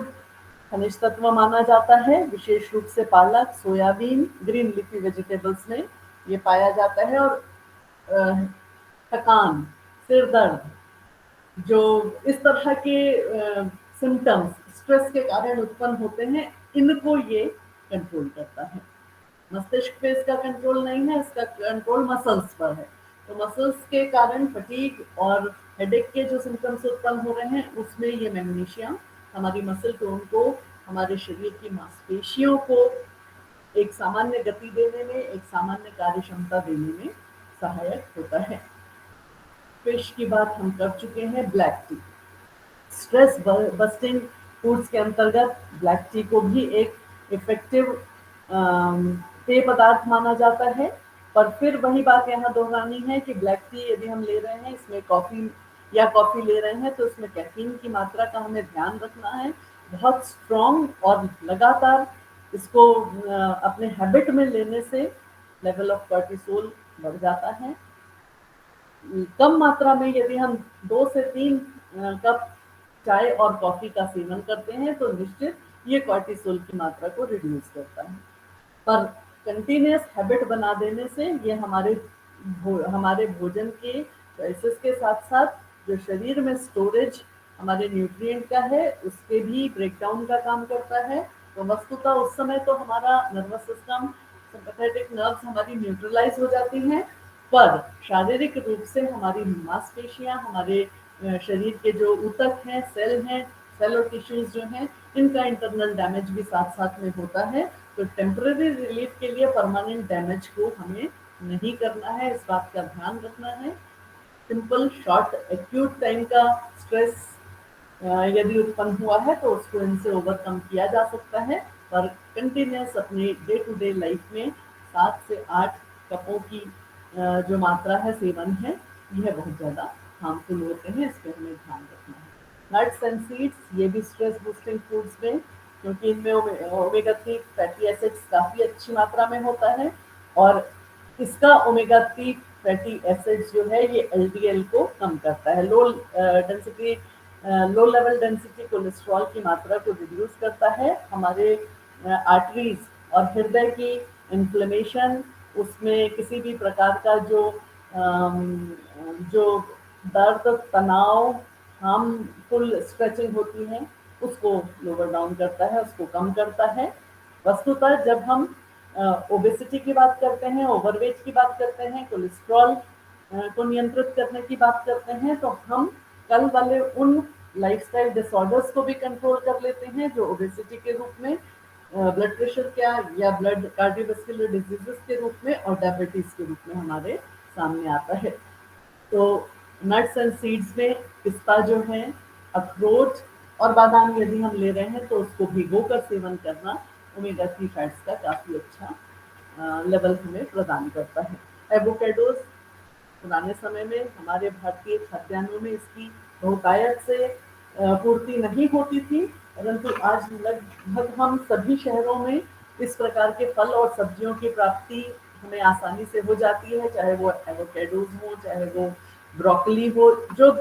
A: खनिज तत्व माना जाता है। विशेष रूप से पालक, सोयाबीन, ग्रीन लीफी वेजिटेबल्स में ये पाया जाता है। और थकान, सिर दर्द, जो इस तरह के सिम्टम्स स्ट्रेस के कारण उत्पन्न होते हैं, इनको ये कंट्रोल करता है। मस्तिष्क पे इसका कंट्रोल नहीं है, इसका कंट्रोल मसल्स पर है। तो मसल्स के कारण फटीग और हेडेक के जो सिम्टम्स उत्पन्न हो रहे हैं, उसमें ये मैग्नीशियम हमारी मसल टोन को, हमारे शरीर की मांसपेशियों को एक सामान्य गति देने में, एक सामान्य कार्य क्षमता देने में सहायक होता है। फिश की बात हम कर चुके हैं। Black tea, stress busting foods के अंतर्गत ब्लैक टी को भी एक इफेक्टिव पेय पदार्थ माना जाता है। पर फिर वही बात यहाँ दोहरानी है कि ब्लैक टी यदि हम ले रहे हैं, इसमें कॉफ़ी ले रहे हैं, तो इसमें कैफीन की मात्रा का हमें ध्यान रखना है। बहुत स्ट्रॉन्ग और लगातार इसको अपने हैबिट में लेने से लेवल ऑफ कॉर्टिसोल बढ़ जाता है। कम मात्रा में यदि हम 2 से 3 कप चाय और कॉफ़ी का सेवन करते हैं तो निश्चित ये कॉर्टिसोल की मात्रा को रिड्यूस करता है। पर कंटिन्यूस हैबिट बना देने से ये हमारे भोजन के चॉइसेस के साथ साथ जो शरीर में स्टोरेज हमारे न्यूट्रिएंट का है, उसके भी ब्रेकडाउन का काम करता है। तो वस्तुतः उस समय तो हमारा नर्वस सिस्टम, सिंपैथेटिक नर्व्स हमारी न्यूट्रलाइज हो जाती हैं, पर शारीरिक रूप से हमारी मांसपेशियां, हमारे शरीर के जो ऊतक हैं, सेल और टिश्यूज जो हैं, इनका इंटरनल डैमेज भी साथ साथ में होता है। तो टेम्पररी रिलीफ के लिए परमानेंट डैमेज को हमें नहीं करना है, इस बात का ध्यान रखना है। सिंपल शॉर्ट एक्यूट टाइम का स्ट्रेस यदि उत्पन्न हुआ है तो उसको इनसे ओवरकम किया जा सकता है। पर कंटिन्यूस अपने डे टू डे लाइफ में 7 से 8 कपों की जो मात्रा है, सेवन है, यह बहुत ज़्यादा हार्मफुल होते हैं। इस पर हमें ध्यान रखना है। नट्स एंड सीड्स, ये भी स्ट्रेस बूस्टिंग फूड्स में, क्योंकि इनमें ओमेगा 3 फैटी एसिड्स काफ़ी अच्छी मात्रा में होता है। और इसका ओमेगा 3 फैटी एसिड्स जो है ये LDL को कम करता है। लो लेवल डेंसिटी कोलेस्ट्रॉल की मात्रा को रिड्यूस करता है। हमारे आर्टरीज और हृदय की इन्फ्लेमेशन, उसमें किसी भी प्रकार का जो दर्द, तनाव, हार्मफुल स्ट्रेचिंग होती है, उसको लोअर डाउन करता है, उसको कम करता है। वस्तुतः जब हम ओबेसिटी की बात करते हैं, ओवरवेट की बात करते हैं, कोलेस्ट्रॉल को नियंत्रित करने की बात करते हैं, तो हम कल वाले उन लाइफस्टाइल डिसऑर्डर्स को भी कंट्रोल कर लेते हैं जो ओबेसिटी के रूप में, ब्लड प्रेशर या ब्लड कार्डियोवैस्कुलर डिजीजेस के रूप में और डायबिटीज के रूप में हमारे सामने आता है। तो नट्स एंड सीड्स में पिस्ता जो है, अखरोट और बादाम यदि हम ले रहे हैं तो उसको भिगोकर सेवन करना ओमेगा 3 फैट्स का काफ़ी अच्छा लेवल हमें प्रदान करता है। एवोकेडोज, पुराने समय में हमारे भारतीय खाद्यान्नों में इसकी बहुतायत से पूर्ति नहीं होती थी, परंतु आज लगभग हम सभी शहरों में इस प्रकार के फल और सब्जियों की प्राप्ति हमें आसानी से हो जाती है, चाहे वो एवोकेडोज हो, चाहे वो ब्रोकली हो। जो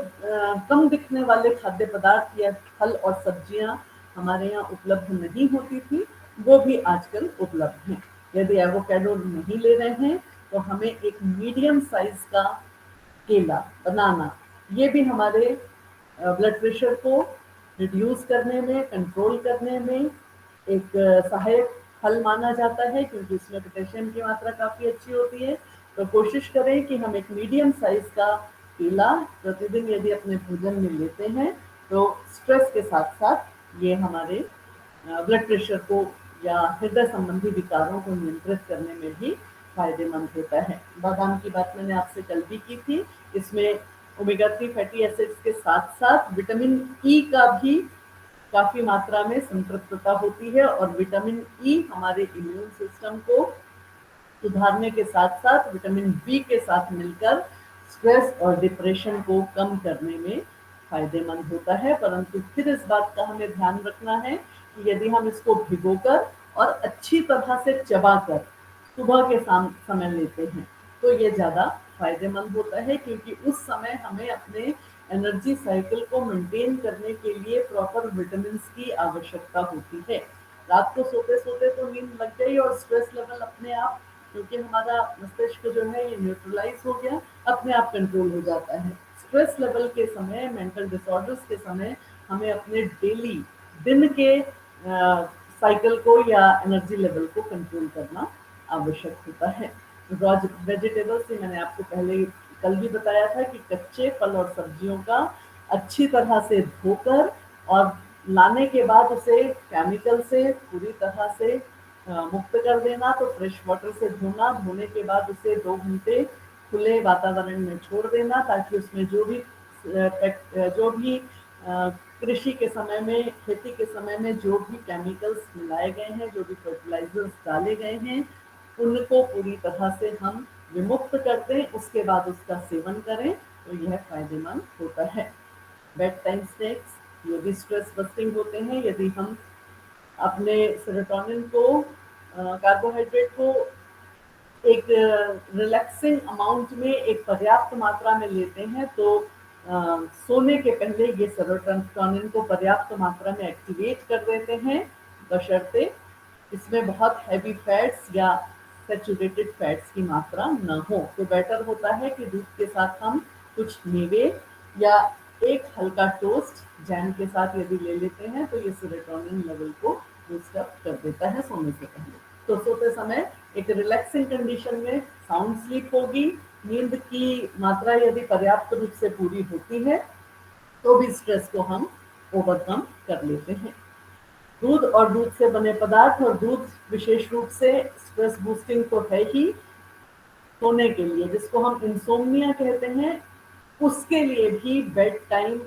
A: कम दिखने वाले खाद्य पदार्थ या फल और सब्जियां हमारे यहाँ उपलब्ध नहीं होती थी, वो भी आजकल उपलब्ध हैं। यदि एवोकेडो नहीं ले रहे हैं तो हमें एक मीडियम साइज का केला, बनाना, ये भी हमारे ब्लड प्रेशर को रिड्यूस करने में, कंट्रोल करने में एक सहायक फल माना जाता है, क्योंकि इसमें पोटेशियम की मात्रा काफ़ी अच्छी होती है। तो कोशिश करें कि हम एक मीडियम साइज का केला प्रतिदिन यदि अपने भोजन में लेते हैं तो स्ट्रेस के साथ साथ ये हमारे ब्लड प्रेशर को या हृदय संबंधी विकारों को नियंत्रित करने में भी फायदेमंद होता है। बादाम की बात मैंने आपसे कल भी की थी। इसमें ओमेगा 3 फैटी एसिड्स के साथ साथ विटामिन ई का भी काफ़ी मात्रा में संतृप्तता होती है, और विटामिन ई हमारे इम्यून सिस्टम को सुधारने के साथ साथ विटामिन बी के साथ मिलकर स्ट्रेस और डिप्रेशन को कम करने में फायदेमंद होता है। परंतु फिर इस बात का हमें ध्यान रखना है कि यदि हम इसको भिगोकर और अच्छी तरह से चबाकर सुबह के समय लेते हैं तो ये ज़्यादा फायदेमंद होता है, क्योंकि उस समय हमें अपने एनर्जी साइकिल को मेंटेन करने के लिए प्रॉपर विटामिन की आवश्यकता होती है। रात को सोते सोते तो नींद लग गई और स्ट्रेस लेवल अपने आप, क्योंकि हमारा मस्तिष्क जो है ये न्यूट्रलाइज हो गया, अपने आप कंट्रोल हो जाता है। स्ट्रेस लेवल के समय, मेंटल डिसऑर्डर्स के समय हमें अपने डेली दिन के साइकिल को या एनर्जी लेवल को कंट्रोल करना आवश्यक होता है। रॉ वेजिटेबल्स से मैंने आपको पहले कल भी बताया था कि कच्चे फल और सब्जियों का अच्छी तरह से धोकर और लाने के बाद उसे केमिकल से पूरी तरह से मुक्त कर देना। तो फ्रेश वाटर से धोना, धोने के बाद उसे 2 घंटे खुले वातावरण में छोड़ देना, ताकि उसमें जो भी कृषि के समय में, खेती के समय में जो भी केमिकल्स मिलाए गए हैं, जो भी फर्टिलाइजर्स डाले गए हैं, उनको पूरी तरह से हम विमुक्त कर दें, उसके बाद उसका सेवन करें तो यह फायदेमंद होता है। बेड टाइम स्नैक्स ये भी स्ट्रेस बस्टिंग होते हैं। यदि हम अपने सेरोटोनिन को, कार्बोहाइड्रेट को एक रिलैक्सिंग अमाउंट में, एक पर्याप्त मात्रा में लेते हैं तो सोने के पहले ये सेरोटोनिन को पर्याप्त मात्रा में एक्टिवेट कर देते हैं, बशर्ते इसमें बहुत हैवी फैट्स या सैचुरेटेड फैट्स की मात्रा न हो। तो बेटर होता है कि दूध के साथ हम कुछ मेवे या एक हल्का टोस्ट जैम के साथ यदि ले लेते हैं तो ये सेरोटोनिन लेवल को बूस्ट अप कर देता है सोने से पहले। तो सोते समय एक रिलैक्सिंग कंडीशन में साउंड स्लीप होगी, नींद की मात्रा यदि पर्याप्त रूप से पूरी होती है तो भी स्ट्रेस को हम ओवरकम कर लेते हैं। दूध और दूध से बने पदार्थ, और दूध विशेष रूप से स्ट्रेस बूस्टिंग तो है ही, सोने के लिए जिसको हम इंसोम्निया कहते हैं, उसके लिए भी बेड टाइम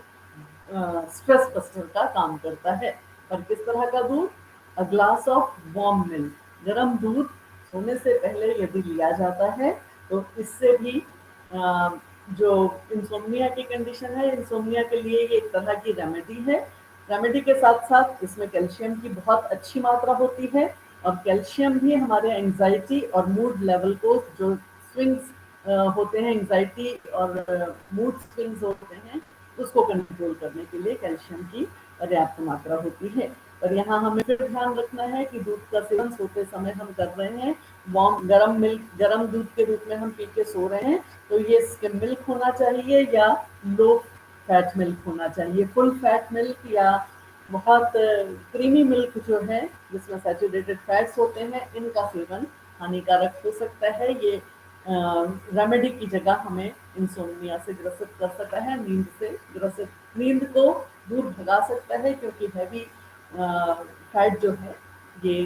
A: स्ट्रेस बस्टर का काम करता है। पर किस तरह का दूध? A glass of warm milk, गर्म दूध सोने से पहले यदि लिया जाता है तो इससे भी जो इंसोम्निया की कंडीशन है, इंसोम्निया के लिए ये एक तरह की रेमेडी है। रेमेडी के साथ साथ इसमें कैल्शियम की बहुत अच्छी मात्रा होती है, और कैल्शियम भी हमारे एंजाइटी और मूड लेवल को, जो स्विंग्स होते हैं, एंजाइटी और मूड स्विंग्स होते हैं, उसको कंट्रोल करने के लिए कैल्शियम की पर्याप्त मात्रा होती है। पर यहाँ हमें फिर ध्यान रखना है कि दूध का सेवन सोते समय हम कर रहे हैं, वार्म गर्म मिल्क, गर्म दूध के रूप में हम पी के सो रहे हैं, तो ये स्किम मिल्क होना चाहिए या लो फैट मिल्क होना चाहिए। फुल फैट मिल्क या बहुत क्रीमी मिल्क जो है जिसमें सैचुरेटेड फैट्स होते हैं, इनका सेवन हानिकारक हो सकता है। ये रेमेडी की जगह हमें इंसोम्निया से ग्रसित कर सकता है, नींद से ग्रसित, नींद को दूर भगा सकता है, क्योंकि हैवी फैट जो है ये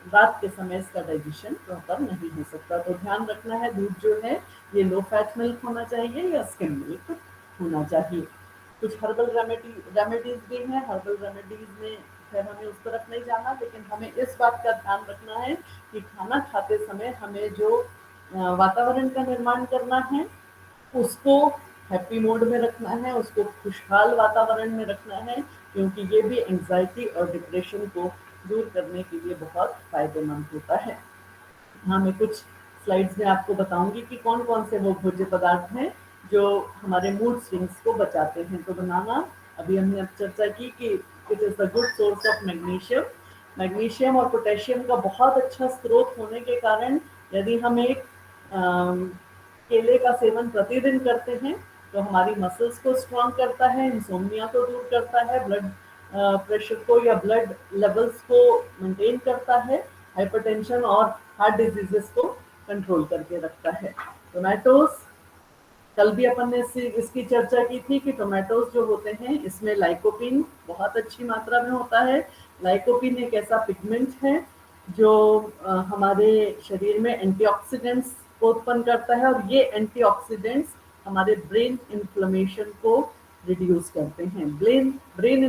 A: रात के समय इसका डाइजेशन प्रॉपर नहीं हो सकता। तो ध्यान रखना है, दूध जो है ये लो फैट मिल्क होना चाहिए या स्किम मिल्क होना चाहिए। कुछ हर्बल रेमेडीज भी हैं। हर्बल रेमेडीज में खैर हमें उस तरफ नहीं जाना, लेकिन हमें इस बात का ध्यान रखना है कि खाना खाते समय हमें जो वातावरण का निर्माण करना है उसको हैप्पी मोड में रखना है, उसको खुशहाल वातावरण में रखना है, क्योंकि ये भी एंजाइटी और डिप्रेशन को दूर करने के लिए बहुत फायदेमंद होता है। हाँ, मैं कुछ स्लाइड्स में आपको बताऊंगी कि कौन कौन से वो भोज्य पदार्थ हैं जो हमारे मूड स्विंग्स को बचाते हैं। तो बनाना, अभी हमने अब चर्चा की कि it is the good source of magnesium. Magnesium और पोटेशियम का बहुत अच्छा स्रोत होने के कारण यदि हम एक केले का सेवन प्रतिदिन करते हैं तो हमारी मसल्स को स्ट्रॉन्ग करता है, इंसोम्निया को दूर करता है, ब्लड प्रेशर को या ब्लड लेवल्स को मेंटेन करता है, हाइपरटेंशन और हार्ट डिजीजेस को कंट्रोल करके रखता है। टोमेटोज, कल भी अपन ने इसकी चर्चा की थी कि टोमेटोज जो होते हैं इसमें लाइकोपिन बहुत अच्छी मात्रा में होता है। लाइकोपिन एक ऐसा पिगमेंट है जो हमारे शरीर में एंटीऑक्सीडेंट्स को उत्पन्न करता है, और ये एंटीऑक्सीडेंट्स हमारे ब्रेन इन्फ्लेमेशन को रिड्यूस करते हैं। ब्रेन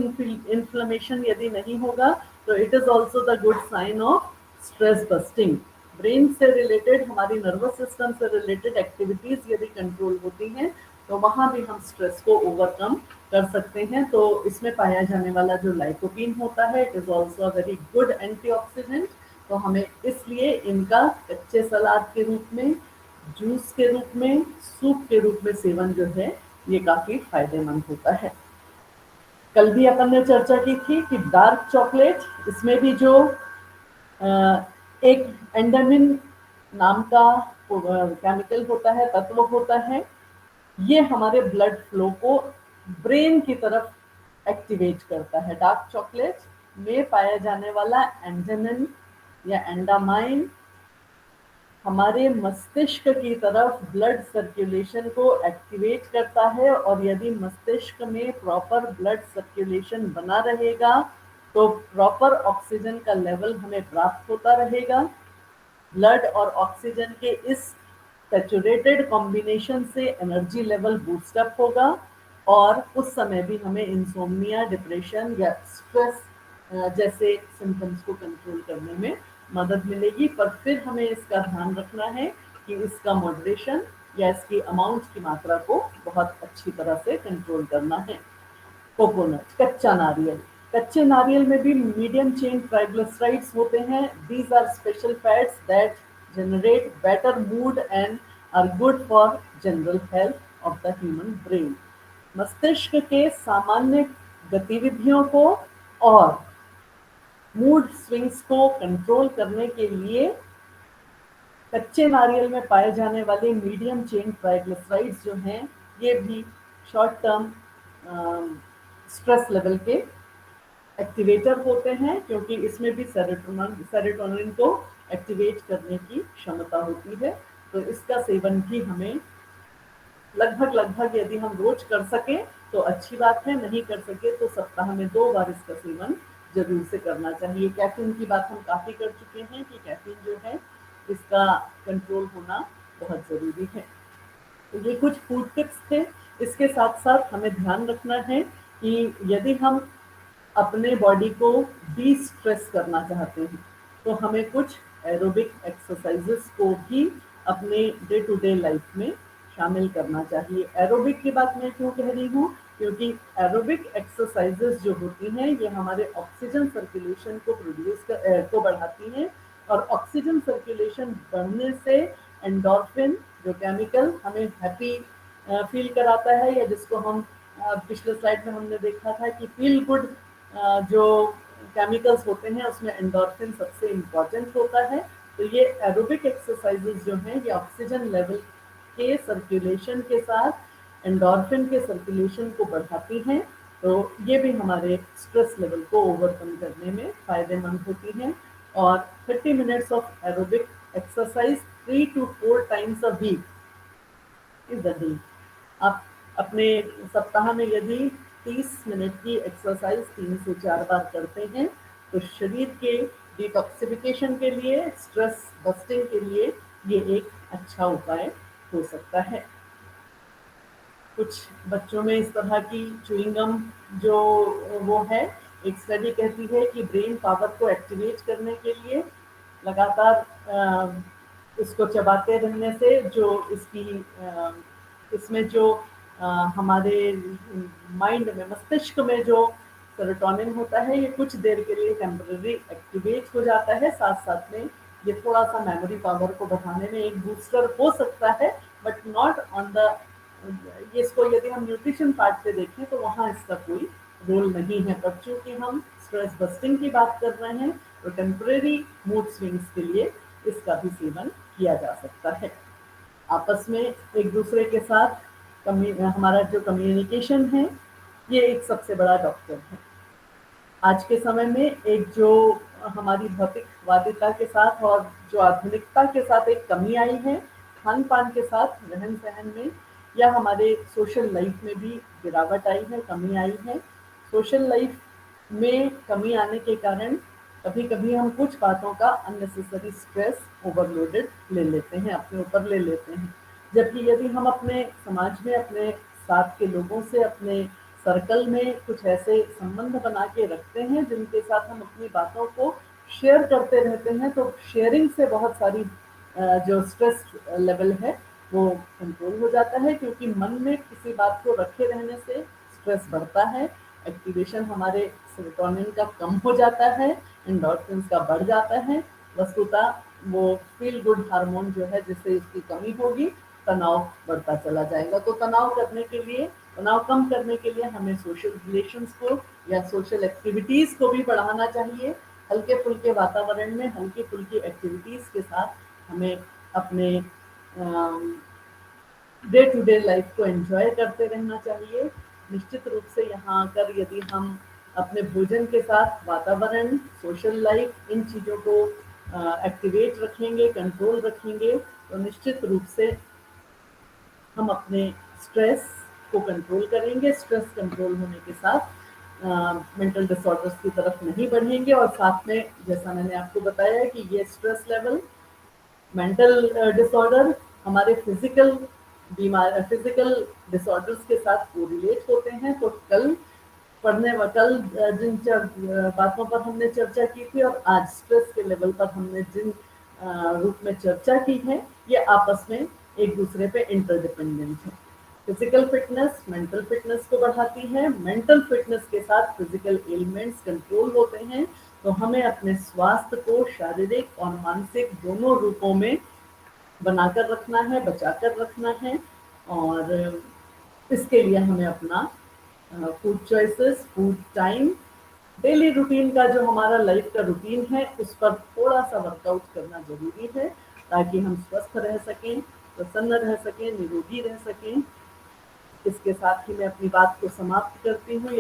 A: इन्फ्लेमेशन यदि नहीं होगा तो it is also the good sign of stress busting. Brain से रिलेटेड, हमारी नर्वस सिस्टम से रिलेटेड एक्टिविटीज यदि कंट्रोल होती हैं तो वहाँ भी हम स्ट्रेस को ओवरकम कर सकते हैं। तो इसमें पाया जाने वाला जो लाइकोपीन होता है, it is also a very good antioxidant. तो हमें इसलिए इनका कच्चे सलाद के रूप में, जूस के रूप में, सूप के रूप में सेवन जो है ये काफ़ी फायदेमंद होता है। कल भी अपन ने चर्चा की थी कि डार्क चॉकलेट, इसमें भी जो एक एंडामिन नाम का केमिकल होता है, तत्व होता है, ये हमारे ब्लड फ्लो को ब्रेन की तरफ एक्टिवेट करता है। डार्क चॉकलेट में पाया जाने वाला एंडामिन या एंडामाइन हमारे मस्तिष्क की तरफ ब्लड सर्कुलेशन को एक्टिवेट करता है, और यदि मस्तिष्क में प्रॉपर ब्लड सर्कुलेशन बना रहेगा तो प्रॉपर ऑक्सीजन का लेवल हमें प्राप्त होता रहेगा। ब्लड और ऑक्सीजन के इस सैचुरेटेड कॉम्बिनेशन से एनर्जी लेवल बूस्ट अप होगा, और उस समय भी हमें इंसोम्निया, डिप्रेशन या स्ट्रेस जैसे सिम्टम्स को कंट्रोल करने में मदद मिलेगी। पर फिर हमें इसका ध्यान रखना है कि इसका मॉडरेशन या इसकी अमाउंट की मात्रा को बहुत अच्छी तरह से कंट्रोल करना है। कोकोनट, कच्चा नारियल, कच्चे नारियल में भी मीडियम चेन ट्राइग्लिसराइड्स होते हैं। These are special fats that generate better mood and are good for general health of the human brain. मस्तिष्क के सामान्य गतिविधियों को और मूड स्विंग्स को कंट्रोल करने के लिए कच्चे नारियल में पाए जाने वाले मीडियम चेन ट्राइग्लिसराइड्स जो हैं, ये भी शॉर्ट टर्म स्ट्रेस लेवल के एक्टिवेटर होते हैं, क्योंकि इसमें भी सेरोटोनिन को एक्टिवेट करने की क्षमता होती है। तो इसका सेवन भी हमें लगभग यदि हम रोज कर सकें तो अच्छी बात है, नहीं कर सके तो सप्ताह में 2 बार इसका सेवन जरूर से करना चाहिए। कैफीन की बात हम काफ़ी कर चुके हैं कि कैफीन जो है इसका कंट्रोल होना बहुत ज़रूरी है। तो ये कुछ फूड टिप्स थे। इसके साथ साथ हमें ध्यान रखना है कि यदि हम अपने बॉडी को डी स्ट्रेस करना चाहते हैं तो हमें कुछ एरोबिक एक्सरसाइजेस को भी अपने डे टू डे लाइफ में शामिल करना चाहिए। एरोबिक की बात मैं क्यों कह रही हूँ, क्योंकि एरोबिक एक्सरसाइजेस जो होती हैं ये हमारे ऑक्सीजन सर्कुलेशन को बढ़ाती हैं, और ऑक्सीजन सर्कुलेशन बढ़ने से एंडोर्फिन जो केमिकल हमें हैप्पी फील कराता है, या जिसको हम पिछले स्लाइड में हमने देखा था कि फील गुड जो केमिकल्स होते हैं उसमें एंडोर्फिन सबसे इम्पॉर्टेंट होता है। तो ये एरोबिक एक्सरसाइजेस जो हैं ये ऑक्सीजन लेवल के सर्कुलेशन के साथ एंडोर्फिन के सर्कुलेशन को बढ़ाती हैं। तो ये भी हमारे स्ट्रेस लेवल को ओवरकम करने में फ़ायदेमंद होती हैं। और 30 minutes of aerobic exercise 3 to 4 times a week is the day. आप अपने सप्ताह में यदि 30 मिनट की एक्सरसाइज 3 से 4 बार करते हैं तो शरीर के डिटॉक्सिफिकेशन के लिए, स्ट्रेस बस्टिंग के लिए ये एक अच्छा उपाय हो सकता है। कुछ बच्चों में इस तरह की च्युइंग गम जो वो है, एक स्टडी कहती है कि ब्रेन पावर को एक्टिवेट करने के लिए लगातार इसको चबाते रहने से जो इसमें जो हमारे माइंड में, मस्तिष्क में जो सेरोटोनिन होता है ये कुछ देर के लिए टेम्पररी एक्टिवेट हो जाता है। साथ साथ में ये थोड़ा सा मेमोरी पावर को बढ़ाने में एक बूस्टर हो सकता है, बट नॉट ऑन द, ये इसको यदि हम न्यूट्रिशन पार्ट से देखें तो वहाँ इसका कोई रोल नहीं है। पर चूंकि हम स्ट्रेस बस्टिंग की बात कर रहे हैं तो टेम्परेरी मूड स्विंग्स के लिए इसका भी सेवन किया जा सकता है। आपस में एक दूसरे के साथ हमारा जो कम्युनिकेशन है ये एक सबसे बड़ा डॉक्टर है। आज के समय में एक जो हमारी भौतिकवादिता के साथ और जो आधुनिकता के साथ एक कमी आई है, खान पान के साथ रहन सहन में, या हमारे सोशल लाइफ में भी गिरावट आई है, कमी आई है। सोशल लाइफ में कमी आने के कारण कभी कभी हम कुछ बातों का अननेसेसरी स्ट्रेस ओवरलोडेड ले लेते हैं, अपने ऊपर ले लेते हैं। जबकि यदि हम अपने समाज में, अपने साथ के लोगों से, अपने सर्कल में कुछ ऐसे संबंध बना के रखते हैं जिनके साथ हम अपनी बातों को शेयर करते रहते हैं, तो शेयरिंग से बहुत सारी जो स्ट्रेस लेवल है वो कंट्रोल हो जाता है, क्योंकि मन में किसी बात को रखे रहने से स्ट्रेस बढ़ता है, एक्टिवेशन हमारे सेरोटोनिन का कम हो जाता है, एंडोर्फिन्स का बढ़ जाता है, वस्तुतः वो फील गुड हार्मोन जो है जिससे इसकी कमी होगी, तनाव बढ़ता चला जाएगा। तो तनाव कम करने के लिए हमें सोशल रिलेशंस को या सोशल एक्टिविटीज को भी बढ़ाना चाहिए। हल्के फुल्के वातावरण में हल्की फुल्की एक्टिविटीज के साथ हमें अपने डे टू डे लाइफ को एंजॉय करते रहना चाहिए। निश्चित रूप से यहाँ आकर यदि हम अपने भोजन के साथ वातावरण, सोशल लाइफ, इन चीज़ों को एक्टिवेट रखेंगे, कंट्रोल रखेंगे, तो निश्चित रूप से हम अपने स्ट्रेस को कंट्रोल करेंगे। स्ट्रेस कंट्रोल होने के साथ मेंटल डिसऑर्डर्स की तरफ नहीं बढ़ेंगे, और साथ में जैसा मैंने आपको बताया कि ये स्ट्रेस लेवल, मेंटल डिसऑर्डर हमारे फिजिकल डिसऑर्डर्स के साथ कोरिलेट होते हैं। तो कल जिन बातों पर हमने चर्चा की थी और आज स्ट्रेस के लेवल पर हमने जिन रूप में चर्चा की है, ये आपस में एक दूसरे पे इंटरडिपेंडेंट है। फिजिकल फिटनेस मेंटल फिटनेस को बढ़ाती है, मेंटल फिटनेस के साथ फिजिकल एलिमेंट्स कंट्रोल होते हैं। तो हमें अपने स्वास्थ्य को शारीरिक और मानसिक दोनों रूपों में बनाकर रखना है, बचाकर रखना है, और इसके लिए हमें अपना food choices, food time, daily routine का जो हमारा लाइफ का रूटीन है उस पर थोड़ा सा वर्कआउट करना जरूरी है, ताकि हम स्वस्थ रह सकें, प्रसन्न रह सकें, निरोगी रह सकें। इसके साथ ही मैं अपनी बात को समाप्त करती हूँ।